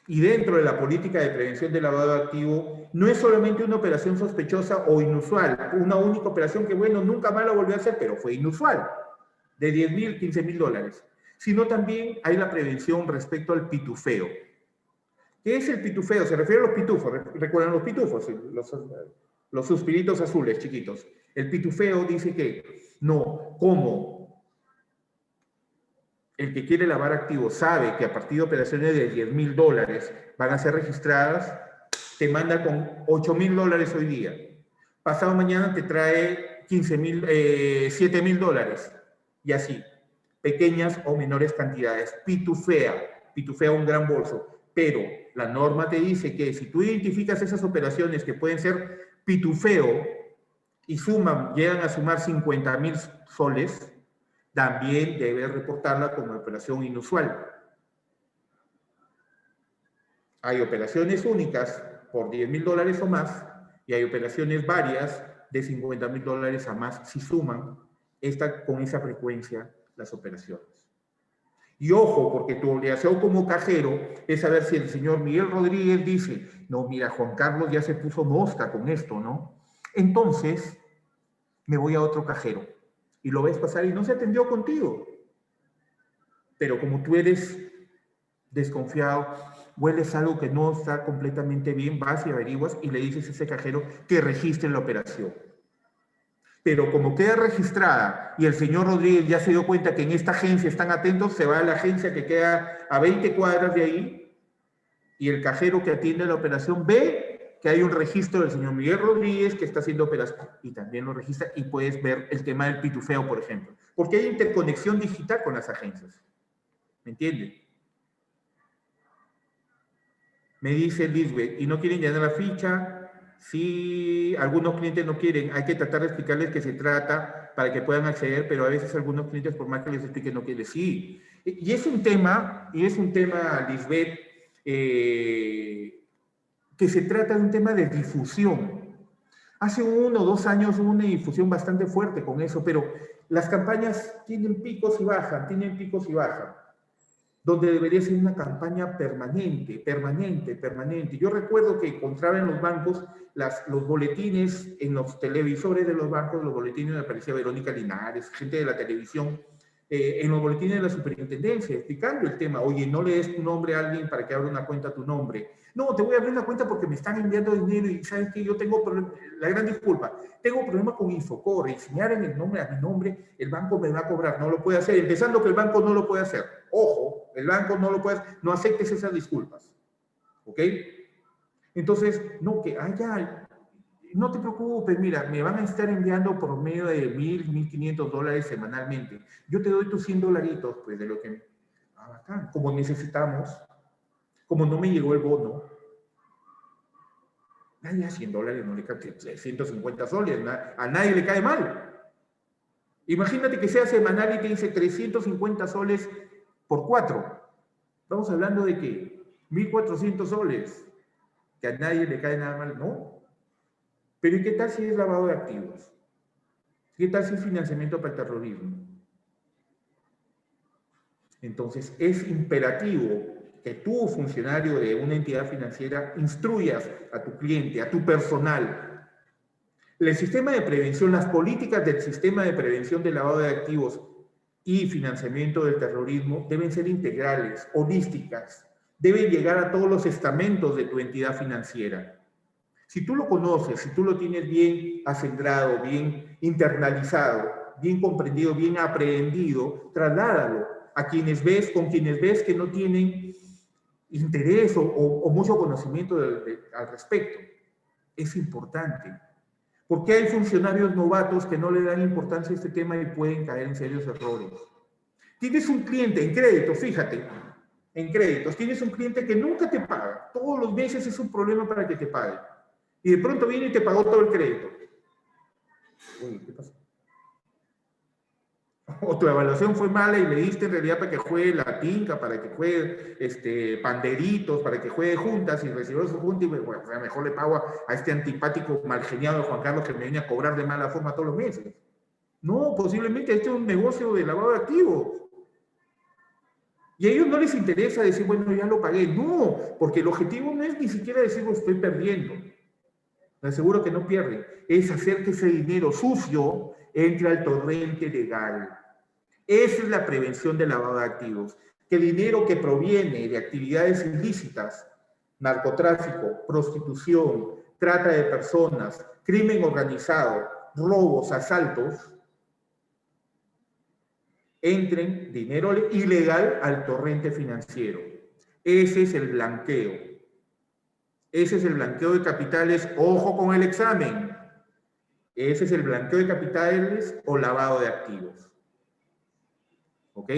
Y dentro de la política de prevención del lavado de activo, no es solamente una operación sospechosa o inusual, una única operación que, bueno, nunca más la volvió a hacer, pero fue inusual, de $10.000, $15.000, sino también hay la prevención respecto al pitufeo. ¿Qué es el pitufeo? Se refiere a los pitufos, ¿recuerdan los pitufos? Los suspiritos azules, chiquitos. El pitufeo dice que no, como el que quiere lavar activos sabe que a partir de operaciones de $10.000 van a ser registradas, te manda con $8.000 hoy día. Pasado mañana te trae $7.000 y así, pequeñas o menores cantidades. Pitufea un gran bolso. Pero la norma te dice que si tú identificas esas operaciones que pueden ser pitufeo y llegan a sumar 50.000 soles, también debes reportarla como operación inusual. Hay operaciones únicas por $10.000 o más y hay operaciones varias de $50.000 a más si suman con esa frecuencia las operaciones. Y ojo, porque tu obligación como cajero es saber si el señor Miguel Rodríguez dice, no, mira, Juan Carlos ya se puso mosca con esto, ¿no? Entonces, me voy a otro cajero y lo ves pasar y no se atendió contigo. Pero como tú eres desconfiado, hueles algo que no está completamente bien, vas y averiguas y le dices a ese cajero que registre la operación. Pero como queda registrada y el señor Rodríguez ya se dio cuenta que en esta agencia están atentos, se va a la agencia que queda a 20 cuadras de ahí y el cajero que atiende la operación ve que hay un registro del señor Miguel Rodríguez que está haciendo operación y también lo registra y puedes ver el tema del pitufeo, por ejemplo. Porque hay interconexión digital con las agencias. ¿Me entienden? Me dice Lisbeth, ¿y no quieren llenar la ficha? Sí, algunos clientes no quieren, hay que tratar de explicarles qué se trata para que puedan acceder, pero a veces algunos clientes, por más que les expliquen, no quieren. Sí, y es un tema, Lisbeth, que se trata de un tema de difusión. Hace 1 o 2 años hubo una difusión bastante fuerte con eso, pero las campañas tienen picos y bajan, donde debería ser una campaña permanente. Yo recuerdo que encontraba en los bancos los boletines, en los televisores de los bancos, los boletines donde aparecía Verónica Linares, gente de la televisión, en los boletines de la superintendencia, explicando el tema. Oye, no le des tu nombre a alguien para que abra una cuenta a tu nombre. No, te voy a abrir una cuenta porque me están enviando dinero y sabes que yo tengo la gran disculpa. Tengo problema con Infocor, enseñar en el nombre a mi nombre, el banco me va a cobrar, no lo puede hacer, empezando que el banco no lo puede hacer. Ojo, el banco no lo puede hacer, no aceptes esas disculpas. ¿Ok? Entonces, no, no te preocupes, mira, me van a estar enviando por medio de $1,000, $1,500 semanalmente. Yo te doy tus $100, pues, de lo que... bacán. Como necesitamos, como no me llegó el bono, nadie a $100 no le cae, 150 soles, a nadie le cae mal. Imagínate que sea semanal y te dice 350 soles por 4. Estamos hablando de que 1.400 soles, que a nadie le cae nada mal, ¿no? Pero ¿y qué tal si es lavado de activos? ¿Qué tal si es financiamiento para el terrorismo? Entonces, es imperativo que tú, funcionario de una entidad financiera, instruyas a tu cliente, a tu personal. El sistema de prevención, las políticas del sistema de prevención del lavado de activos y financiamiento del terrorismo deben ser integrales, holísticas, deben llegar a todos los estamentos de tu entidad financiera. Si tú lo conoces, si tú lo tienes bien acendrado, bien internalizado, bien comprendido, bien aprehendido, trasládalo a quienes ves, con quienes ves que no tienen interés o mucho conocimiento al respecto. Es importante. Porque hay funcionarios novatos que no le dan importancia a este tema y pueden caer en serios errores. Tienes un cliente en crédito, fíjate, en créditos, tienes un cliente que nunca te paga, todos los meses es un problema para que te pague, y de pronto viene y te pagó todo el crédito. Uy, ¿qué pasó? O tu evaluación fue mala y le diste en realidad para que juegue la tinca, para que juegue panderitos, para que juegue juntas y recibió su junta y bueno, mejor le pago a este antipático malgeniado de Juan Carlos que me viene a cobrar de mala forma todos los meses. No, posiblemente este es un negocio de lavado de activos. Y a ellos no les interesa decir, bueno, ya lo pagué. No, porque el objetivo no es ni siquiera decir, lo estoy perdiendo. Les aseguro que no pierden. Es hacer que ese dinero sucio entre al torrente legal. Esa es la prevención del lavado de activos. Que dinero que proviene de actividades ilícitas, narcotráfico, prostitución, trata de personas, crimen organizado, robos, asaltos, entren dinero ilegal al torrente financiero. Ese es el blanqueo. Ese es el blanqueo de capitales. Ojo con el examen. Ese es el blanqueo de capitales o lavado de activos. ¿Ok?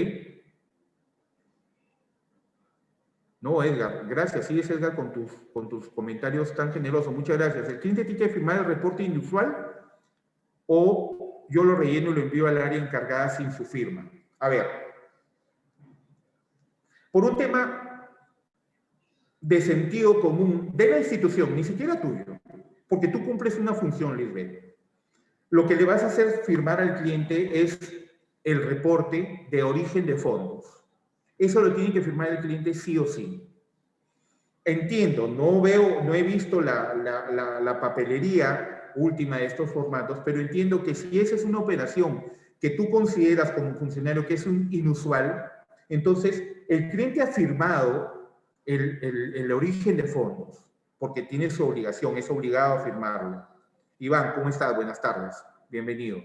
No, Edgar, gracias. Sigues, Edgar, con tus comentarios tan generosos. Muchas gracias. ¿El cliente tiene que firmar el reporte inusual o yo lo relleno y lo envío al área encargada sin su firma? A ver, por un tema de sentido común de la institución, ni siquiera tuyo, porque tú cumples una función, Lisbeth. Lo que le vas a hacer firmar al cliente es el reporte de origen de fondos. Eso lo tiene que firmar el cliente sí o sí. Entiendo, no he visto la papelería última de estos formatos, pero entiendo que si esa es una operación que tú consideras como funcionario que es un inusual, entonces el cliente ha firmado el origen de fondos, porque tiene su obligación, es obligado a firmarlo. Iván, ¿cómo estás? Buenas tardes, bienvenido.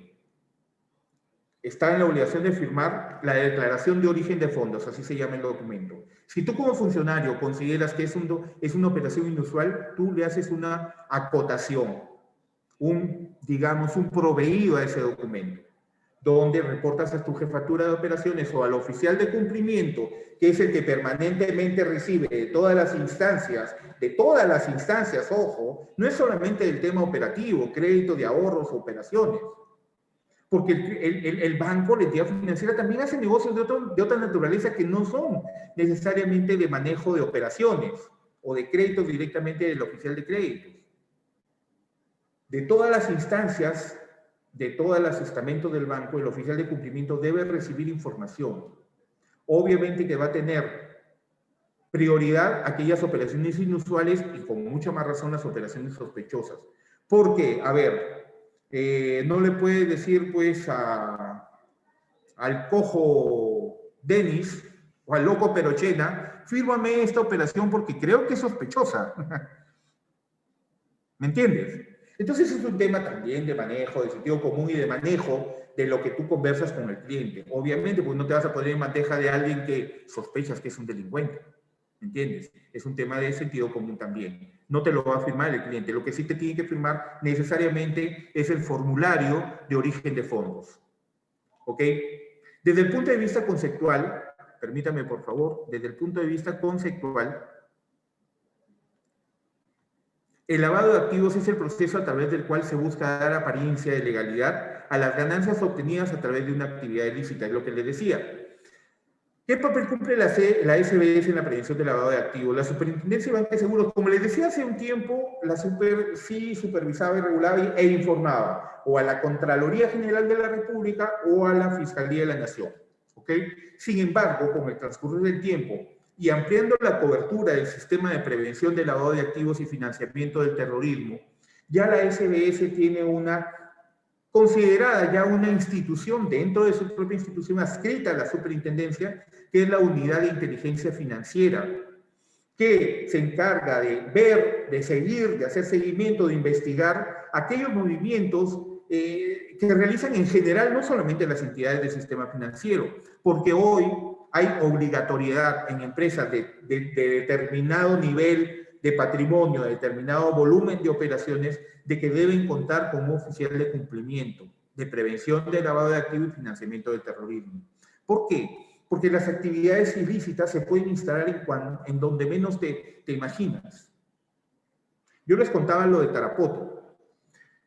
Está en la obligación de firmar la declaración de origen de fondos, así se llama el documento. Si tú como funcionario consideras que es una operación inusual, tú le haces una acotación, digamos, un proveído a ese documento, donde reportas a tu jefatura de operaciones o al oficial de cumplimiento, que es el que permanentemente recibe de todas las instancias, ojo, no es solamente el tema operativo, crédito de ahorros, operaciones, porque el banco, la entidad financiera, también hace negocios de otra naturaleza que no son necesariamente de manejo de operaciones o de créditos directamente del oficial de créditos. De todas las instancias, de todos los estamentos del banco, el oficial de cumplimiento debe recibir información. Obviamente que va a tener prioridad aquellas operaciones inusuales y con mucha más razón las operaciones sospechosas. Porque, a ver, no le puede decir pues al cojo Denis o al loco Perochena, fírmame esta operación porque creo que es sospechosa. ¿Me entiendes? Entonces es un tema también de manejo, de sentido común y de manejo de lo que tú conversas con el cliente. Obviamente, pues no te vas a poner en bandeja de alguien que sospechas que es un delincuente. ¿Me entiendes? Es un tema de sentido común también. No te lo va a firmar el cliente. Lo que sí te tiene que firmar necesariamente es el formulario de origen de fondos. ¿Ok? Desde el punto de vista conceptual, permítame por favor, desde el punto de vista conceptual, el lavado de activos es el proceso a través del cual se busca dar apariencia de legalidad a las ganancias obtenidas a través de una actividad ilícita, es lo que les decía. ¿Qué papel cumple la SBS en la prevención del lavado de activos? La Superintendencia de Banca de Seguros, como les decía hace un tiempo, sí supervisaba y regulaba e informaba o a la Contraloría General de la República o a la Fiscalía de la Nación. ¿Ok? Sin embargo, con el transcurso del tiempo y ampliando la cobertura del sistema de prevención del lavado de activos y financiamiento del terrorismo, ya la SBS tiene considerada ya una institución dentro de su propia institución adscrita a la superintendencia, que es la Unidad de Inteligencia Financiera, que se encarga de ver, de seguir, de hacer seguimiento, de investigar aquellos movimientos que realizan en general no solamente las entidades del sistema financiero, porque hoy hay obligatoriedad en empresas de determinado nivel de patrimonio, de determinado volumen de operaciones, de que deben contar con un oficial de cumplimiento, de prevención de lavado de activos y financiamiento del terrorismo. ¿Por qué? Porque las actividades ilícitas se pueden instalar en donde menos te imaginas. Yo les contaba lo de Tarapoto.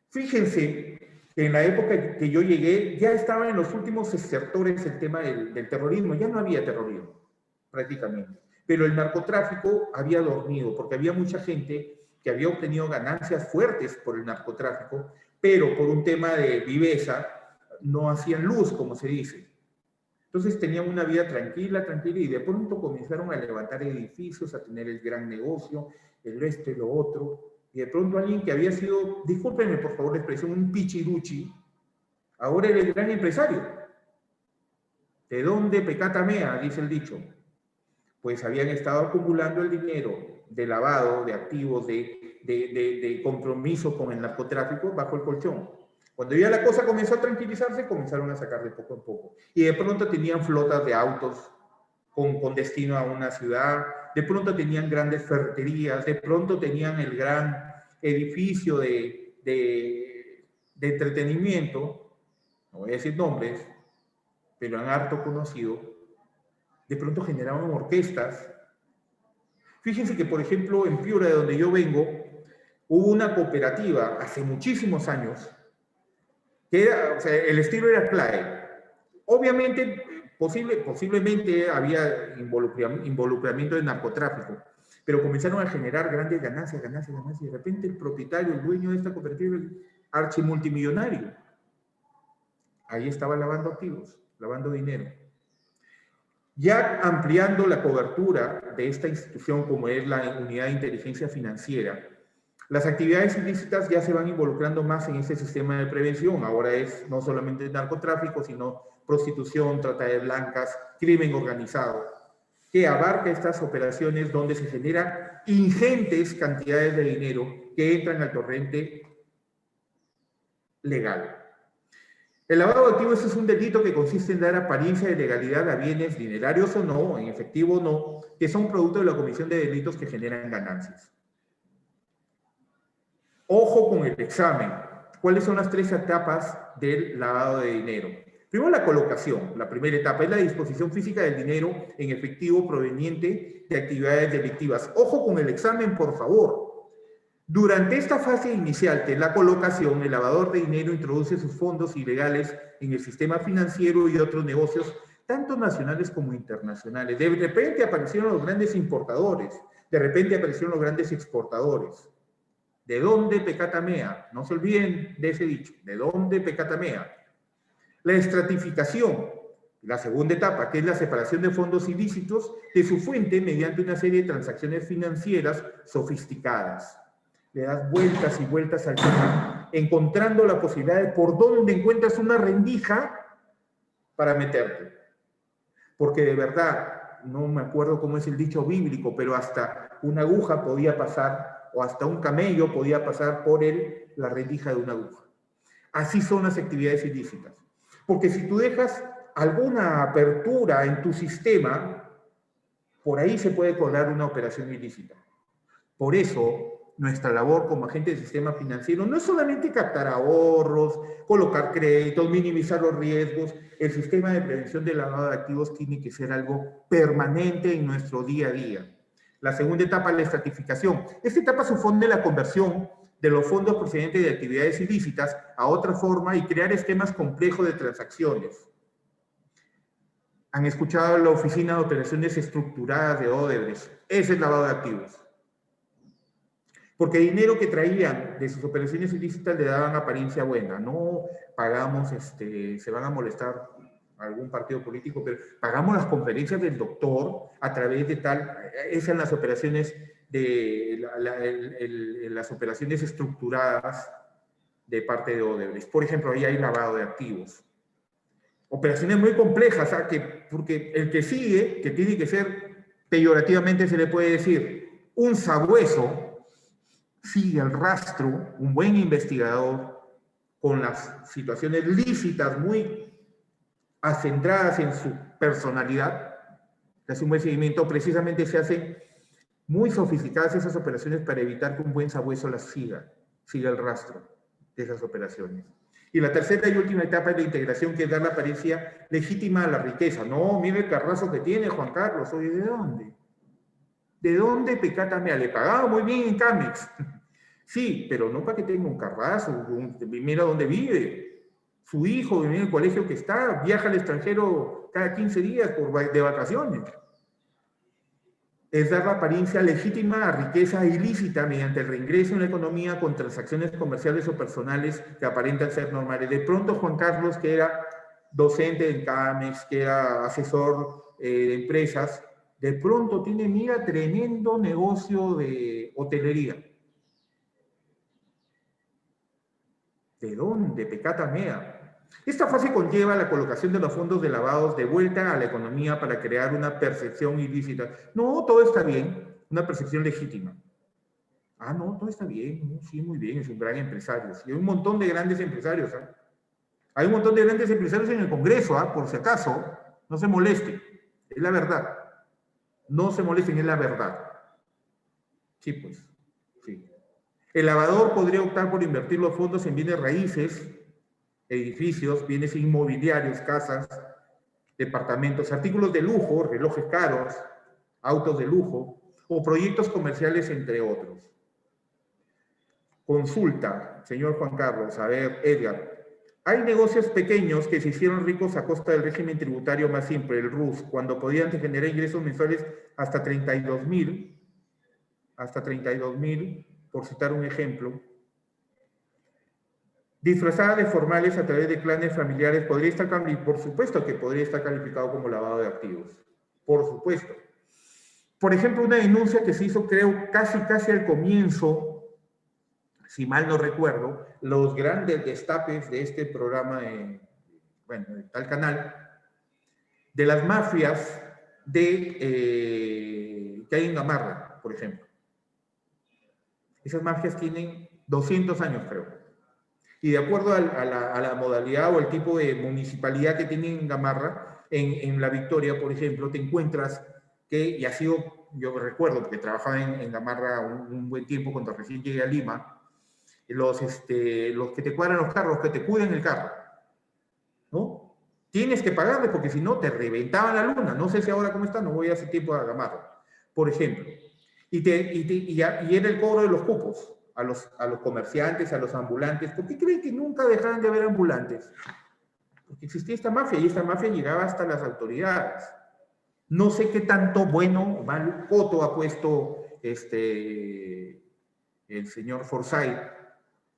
Fíjense que en la época que yo llegué ya estaba en los últimos sectores el tema del terrorismo, ya no había terrorismo prácticamente, pero el narcotráfico había dormido porque había mucha gente que había obtenido ganancias fuertes por el narcotráfico, pero por un tema de viveza no hacían luz, como se dice. Entonces tenían una vida tranquila, y de pronto comenzaron a levantar edificios, a tener el gran negocio, el esto y lo otro, y de pronto alguien que había sido, discúlpenme por favor la expresión, un pichiruchi, ahora era el gran empresario. ¿De dónde pecata mea? Dice el dicho. Pues habían estado acumulando el dinero de lavado, de activos, de compromiso con el narcotráfico bajo el colchón. Cuando ya la cosa comenzó a tranquilizarse, comenzaron a sacar de poco en poco. Y de pronto tenían flotas de autos con destino a una ciudad, de pronto tenían grandes ferreterías, de pronto tenían el gran edificio de entretenimiento, no voy a decir nombres, pero han harto conocido, de pronto generaban orquestas. Fíjense que, por ejemplo, en Piura, de donde yo vengo, hubo una cooperativa hace muchísimos años, que era, o sea, el estilo era CLAE. Obviamente, posiblemente había involucramiento de narcotráfico, pero comenzaron a generar grandes ganancias, y de repente el propietario, el dueño de esta cooperativa, el archimultimillonario, ahí estaba lavando activos, lavando dinero. Ya ampliando la cobertura de esta institución como es la Unidad de Inteligencia Financiera, las actividades ilícitas ya se van involucrando más en ese sistema de prevención. Ahora es no solamente narcotráfico, sino prostitución, trata de blancas, crimen organizado, que abarca estas operaciones donde se generan ingentes cantidades de dinero que entran al torrente legal. El lavado de activos es un delito que consiste en dar apariencia de legalidad a bienes dinerarios o no, en efectivo o no, que son producto de la comisión de delitos que generan ganancias. Ojo con el examen. ¿Cuáles son las 3 etapas del lavado de dinero? Primero, la colocación. La primera etapa es la disposición física del dinero en efectivo proveniente de actividades delictivas. Ojo con el examen, por favor. Durante esta fase inicial de la colocación, el lavador de dinero introduce sus fondos ilegales en el sistema financiero y otros negocios, tanto nacionales como internacionales. De repente aparecieron los grandes importadores, de repente aparecieron los grandes exportadores. ¿De dónde pecata mea? No se olviden de ese dicho. ¿De dónde pecata mea? La estratificación, la segunda etapa, que es la separación de fondos ilícitos de su fuente mediante una serie de transacciones financieras sofisticadas. Le das vueltas y vueltas al tema, encontrando la posibilidad de por dónde encuentras una rendija para meterte. Porque de verdad, no me acuerdo cómo es el dicho bíblico, pero hasta una aguja podía pasar, o hasta un camello podía pasar por la rendija de una aguja. Así son las actividades ilícitas. Porque si tú dejas alguna apertura en tu sistema, por ahí se puede colar una operación ilícita. Por eso, nuestra labor como agente del sistema financiero no es solamente captar ahorros, colocar créditos, minimizar los riesgos. El sistema de prevención del lavado de activos tiene que ser algo permanente en nuestro día a día. La segunda etapa es la estratificación. Esta etapa supone la conversión de los fondos procedentes de actividades ilícitas a otra forma y crear esquemas complejos de transacciones. Han escuchado la Oficina de Operaciones Estructuradas de Odebrecht. Ese es lavado de activos. Porque dinero que traían de sus operaciones ilícitas le daban apariencia buena. No pagamos, se van a molestar algún partido político, pero pagamos las conferencias del doctor a través de tal, esas son las operaciones las operaciones estructuradas de parte de Odebrecht. Por ejemplo, ahí hay lavado de activos. Operaciones muy complejas, porque el que sigue, que tiene que ser, peyorativamente se le puede decir, un sabueso, sigue el rastro, un buen investigador, con las situaciones lícitas muy acentradas en su personalidad, que hace un buen seguimiento, precisamente se hacen muy sofisticadas esas operaciones para evitar que un buen sabueso las siga el rastro de esas operaciones. Y la tercera y última etapa es la integración, que es dar la apariencia legítima a la riqueza. No, mire el carrazo que tiene Juan Carlos. Oye, ¿de dónde? ¿De dónde Pecata-Mea? Le pagaba muy bien en Camex. Sí, pero no para que tenga un carrazo. Mira dónde vive. Su hijo, en el colegio que está, viaja al extranjero cada 15 días de vacaciones. Es dar la apariencia legítima a riqueza ilícita mediante el reingreso en la economía con transacciones comerciales o personales que aparentan ser normales. De pronto Juan Carlos, que era docente en Camex, que era asesor de empresas, de pronto tiene, mira, tremendo negocio de hotelería. ¿De dónde? Pecata-Mea. Esta fase conlleva la colocación de los fondos de lavados de vuelta a la economía para crear una percepción ilícita. No, todo está bien, una percepción legítima. Ah, no, todo está bien, sí, muy bien, es un gran empresario. Sí, hay un montón de grandes empresarios. ¿Eh? Hay un montón de grandes empresarios en el Congreso, por si acaso, no se molesten, es la verdad. No se molesten, es la verdad. Sí, pues, sí. El lavador podría optar por invertir los fondos en bienes raíces, edificios, bienes inmobiliarios, casas, departamentos, artículos de lujo, relojes caros, autos de lujo o proyectos comerciales, entre otros. Consulta, señor Juan Carlos, a ver, Edgar. Hay negocios pequeños que se hicieron ricos a costa del régimen tributario más simple, el RUS, cuando podían generar ingresos mensuales hasta 32,000, por citar un ejemplo. Disfrazada de formales a través de clanes familiares, podría estar, por supuesto que podría estar calificado como lavado de activos. Por supuesto. Por ejemplo, una denuncia que se hizo, creo, casi al comienzo, si mal no recuerdo, los grandes destapes de este programa, bueno, de tal canal, de las mafias que hay en Gamarra, por ejemplo. Esas mafias tienen 200 años, creo. Y de acuerdo a la modalidad o el tipo de municipalidad que tiene en Gamarra, en La Victoria, por ejemplo, te encuentras que, y ha sido, yo recuerdo, porque trabajaba en Gamarra un buen tiempo cuando recién llegué a Lima, los que te cuadran los carros, los que te cuidan el carro, ¿no? Tienes que pagarles porque si no te reventaban la luna. No sé si ahora cómo está, no voy hace tiempo a Gamarra, por ejemplo. Y era el cobro de los cupos. A los comerciantes, a los ambulantes. ¿Por qué creen que nunca dejaron de haber ambulantes? Porque existía esta mafia y esta mafia llegaba hasta las autoridades. No sé qué tanto bueno o mal coto ha puesto el señor Forsyth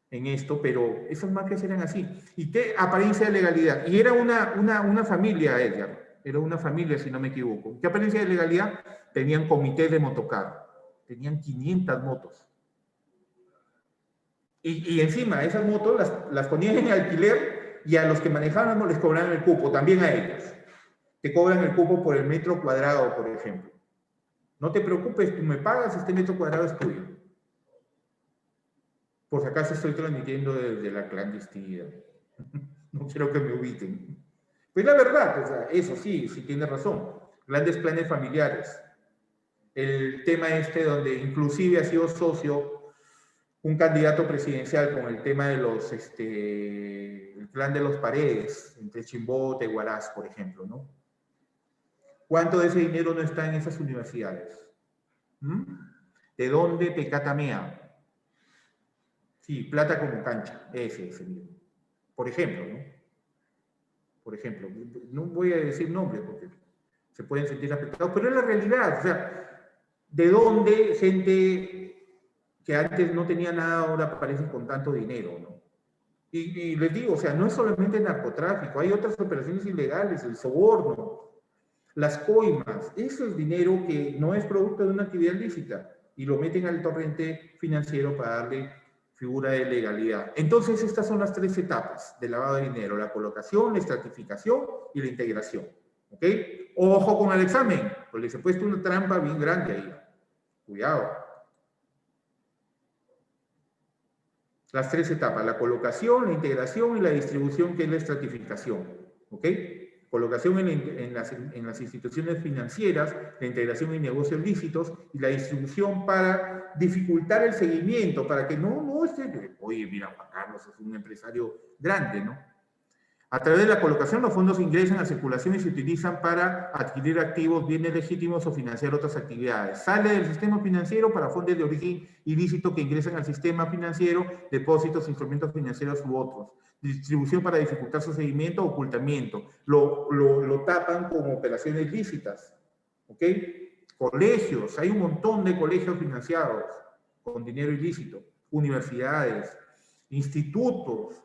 en esto, pero esas mafias eran así. ¿Y qué apariencia de legalidad? Y era una familia, Edgar. Era una familia, si no me equivoco. ¿Qué apariencia de legalidad? Tenían comités de motocar. Tenían 500 motos. Y encima, esas motos las ponían en alquiler y a los que manejaban les cobraban el cupo, también a ellos. Te cobran el cupo por el metro cuadrado, por ejemplo. No te preocupes, tú me pagas, este metro cuadrado es tuyo. Por si acaso estoy transmitiendo desde la clandestinidad. No quiero que me ubiquen. Pues la verdad, o sea, eso sí tiene razón. Grandes planes familiares. El tema donde inclusive ha sido socio un candidato presidencial con el tema de el plan de los Paredes, entre Chimbote y Huaraz, por ejemplo, ¿no? ¿Cuánto de ese dinero no está en esas universidades? ¿De dónde Pecata-Mea? Sí, plata como cancha, ese es el dinero. Por ejemplo, ¿no? Por ejemplo, no voy a decir nombres porque se pueden sentir afectados, pero es la realidad, o sea, ¿de dónde gente que antes no tenía nada, ahora aparecen con tanto dinero, ¿no? Y les digo, o sea, no es solamente narcotráfico, hay otras operaciones ilegales, el soborno, las coimas, eso es dinero que no es producto de una actividad lícita y lo meten al torrente financiero para darle figura de legalidad. Entonces, estas son las 3 etapas del lavado de dinero: la colocación, la estratificación y la integración. ¿Ok? Ojo con el examen, porque les he puesto una trampa bien grande ahí. Cuidado. Las tres etapas: la colocación, la integración y la distribución, que es la estratificación. ¿Ok? Colocación en las instituciones financieras, la integración en negocios lícitos y la distribución para dificultar el seguimiento, para que no esté, oye, mira, Juan Carlos es un empresario grande, ¿no? A través de la colocación, los fondos ingresan a circulación y se utilizan para adquirir activos, bienes legítimos o financiar otras actividades. Sale del sistema financiero para fondos de origen ilícito que ingresan al sistema financiero, depósitos, instrumentos financieros u otros. Distribución para dificultar su seguimiento o ocultamiento. Lo tapan como operaciones lícitas. ¿Ok? Colegios, hay un montón de colegios financiados con dinero ilícito. Universidades, institutos,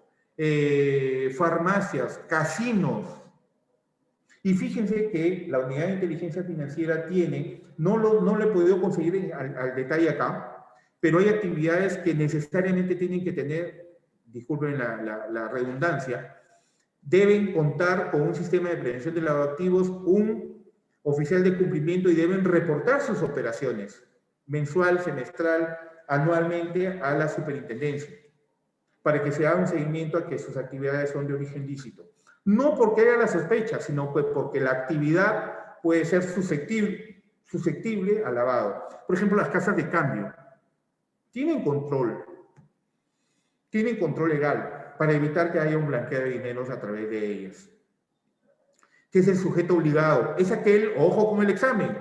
farmacias, casinos. Y fíjense que la unidad de inteligencia financiera tiene, no le he podido conseguir al detalle acá, pero hay actividades que necesariamente tienen que tener, disculpen la redundancia, deben contar con un sistema de prevención de lavado de activos, un oficial de cumplimiento, y deben reportar sus operaciones mensual, semestral, anualmente a la superintendencia, para que se haga un seguimiento a que sus actividades son de origen lícito. No porque haya la sospecha, sino pues porque la actividad puede ser susceptible a lavado. Por ejemplo, las casas de cambio tienen control legal para evitar que haya un blanqueo de dineros a través de ellas. ¿Qué es el sujeto obligado? Es aquel, ojo con el examen,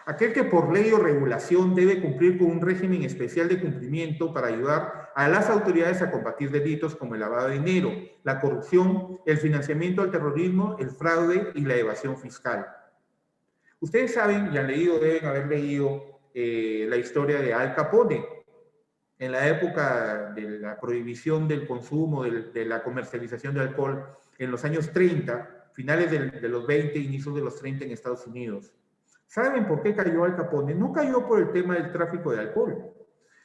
aquel que por ley o regulación debe cumplir con un régimen especial de cumplimiento para ayudar a las autoridades a combatir delitos como el lavado de dinero, la corrupción, el financiamiento al terrorismo, el fraude y la evasión fiscal. Ustedes saben y han leído, deben haber leído la historia de Al Capone. En la época de la prohibición del consumo, de la comercialización de alcohol, en los años 30, finales de los 20, inicios de los 30 en Estados Unidos. ¿Saben por qué cayó Al Capone? No cayó por el tema del tráfico de alcohol.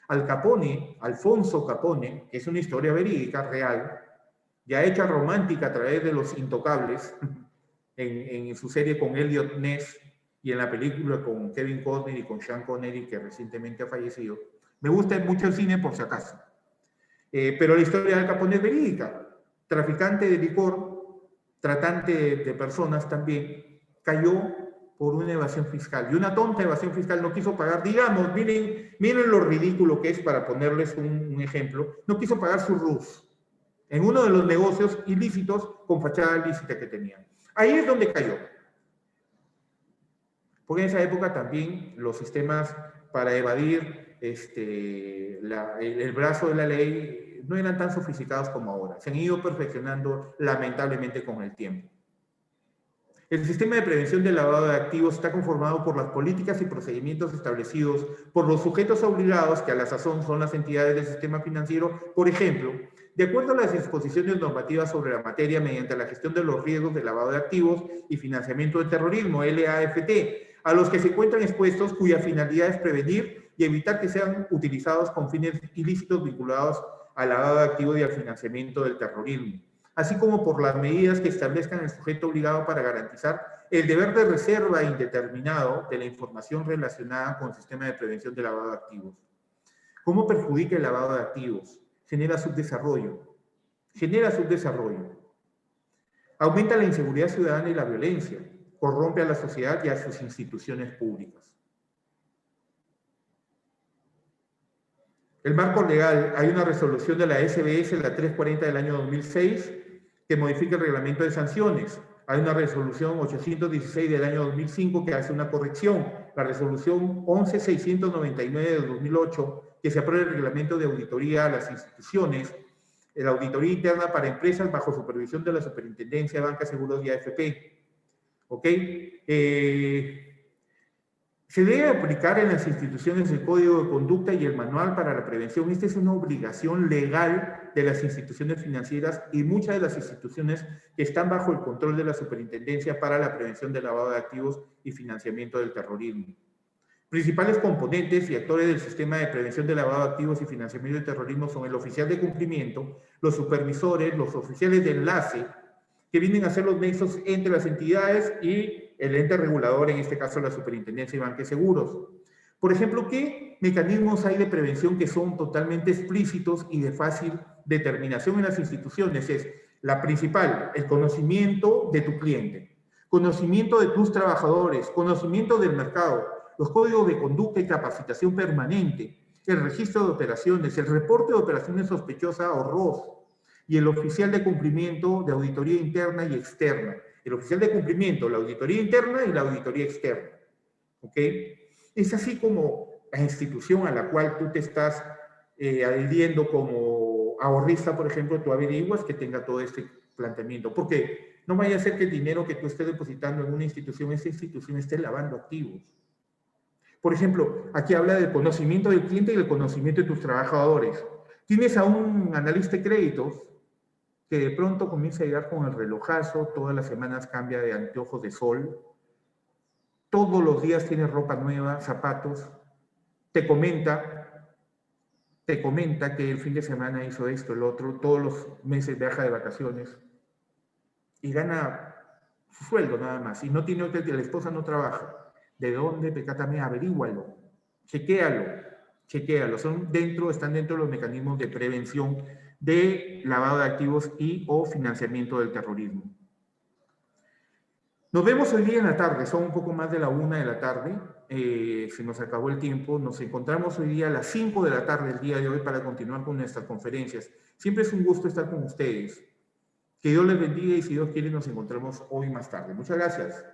Al Capone, Alfonso Capone, que es una historia verídica, real, ya hecha romántica a través de Los Intocables, en su serie con Elliot Ness y en la película con Kevin Costner y con Sean Connery, que recientemente ha fallecido. Me gusta mucho el cine por si acaso. Pero la historia de Al Capone es verídica. Traficante de licor, tratante de personas también, cayó por una evasión fiscal. Y una tonta evasión fiscal, no quiso pagar, digamos, miren lo ridículo que es, para ponerles un ejemplo, no quiso pagar su RUS en uno de los negocios ilícitos con fachada lícita que tenían. Ahí es donde cayó. Porque en esa época también los sistemas para evadir el brazo de la ley no eran tan sofisticados como ahora. Se han ido perfeccionando lamentablemente con el tiempo. El sistema de prevención del lavado de activos está conformado por las políticas y procedimientos establecidos por los sujetos obligados, que a la sazón son las entidades del sistema financiero. Por ejemplo, de acuerdo a las disposiciones normativas sobre la materia, mediante la gestión de los riesgos de lavado de activos y financiamiento del terrorismo, LAFT, a los que se encuentran expuestos, cuya finalidad es prevenir y evitar que sean utilizados con fines ilícitos vinculados al lavado de activos y al financiamiento del terrorismo, así como por las medidas que establezcan el sujeto obligado para garantizar el deber de reserva indeterminado de la información relacionada con el sistema de prevención del lavado de activos. ¿Cómo perjudica el lavado de activos? Genera subdesarrollo. Aumenta la inseguridad ciudadana y la violencia. Corrompe a la sociedad y a sus instituciones públicas. El marco legal, hay una resolución de la SBS, la 340 del año 2006, que modifica el reglamento de sanciones. Hay una resolución 816 del año 2005 que hace una corrección. La resolución 11699 del 2008, que se aprueba el reglamento de auditoría a las instituciones, la auditoría interna para empresas bajo supervisión de la Superintendencia de Banca, Seguros y AFP. ¿Ok? Se debe aplicar en las instituciones el Código de Conducta y el Manual para la Prevención. Esta es una obligación legal de las instituciones financieras y muchas de las instituciones que están bajo el control de la Superintendencia para la Prevención del Lavado de Activos y Financiamiento del Terrorismo. Principales componentes y actores del sistema de prevención del lavado de activos y financiamiento del terrorismo son el oficial de cumplimiento, los supervisores, los oficiales de enlace, que vienen a ser los nexos entre las entidades y el ente regulador, en este caso la Superintendencia de Banca y Seguros. Por ejemplo, ¿qué mecanismos hay de prevención que son totalmente explícitos y de fácil determinación en las instituciones? Es la principal, el conocimiento de tu cliente, conocimiento de tus trabajadores, conocimiento del mercado, los códigos de conducta y capacitación permanente, el registro de operaciones, el reporte de operaciones sospechosas o ROS, y el oficial de cumplimiento de auditoría interna y externa. El oficial de cumplimiento, la auditoría interna y la auditoría externa. ¿Ok? Es así como la institución a la cual tú te estás adhiriendo como ahorrista, por ejemplo, tú averiguas que tenga todo este planteamiento. Porque no vaya a ser que el dinero que tú estés depositando en una institución, esa institución esté lavando activos. Por ejemplo, aquí habla del conocimiento del cliente y del conocimiento de tus trabajadores. Tienes a un analista de créditos que de pronto comienza a llegar con el relojazo, todas las semanas cambia de anteojos de sol, todos los días tiene ropa nueva, zapatos, te comenta, te comenta que el fin de semana hizo esto, el otro, todos los meses viaja de vacaciones y gana su sueldo nada más. Y no tiene otra, que la esposa no trabaja. ¿De dónde? Pecátame, averígualo, chequéalo, chequéalo. Están dentro de los mecanismos de prevención de lavado de activos y o financiamiento del terrorismo. Nos vemos hoy día en la tarde, son un poco más de la 1 de la tarde, se nos acabó el tiempo, nos encontramos hoy día a las 5 de la tarde el día de hoy para continuar con nuestras conferencias. Siempre es un gusto estar con ustedes. Que Dios les bendiga y si Dios quiere nos encontramos hoy más tarde. Muchas gracias.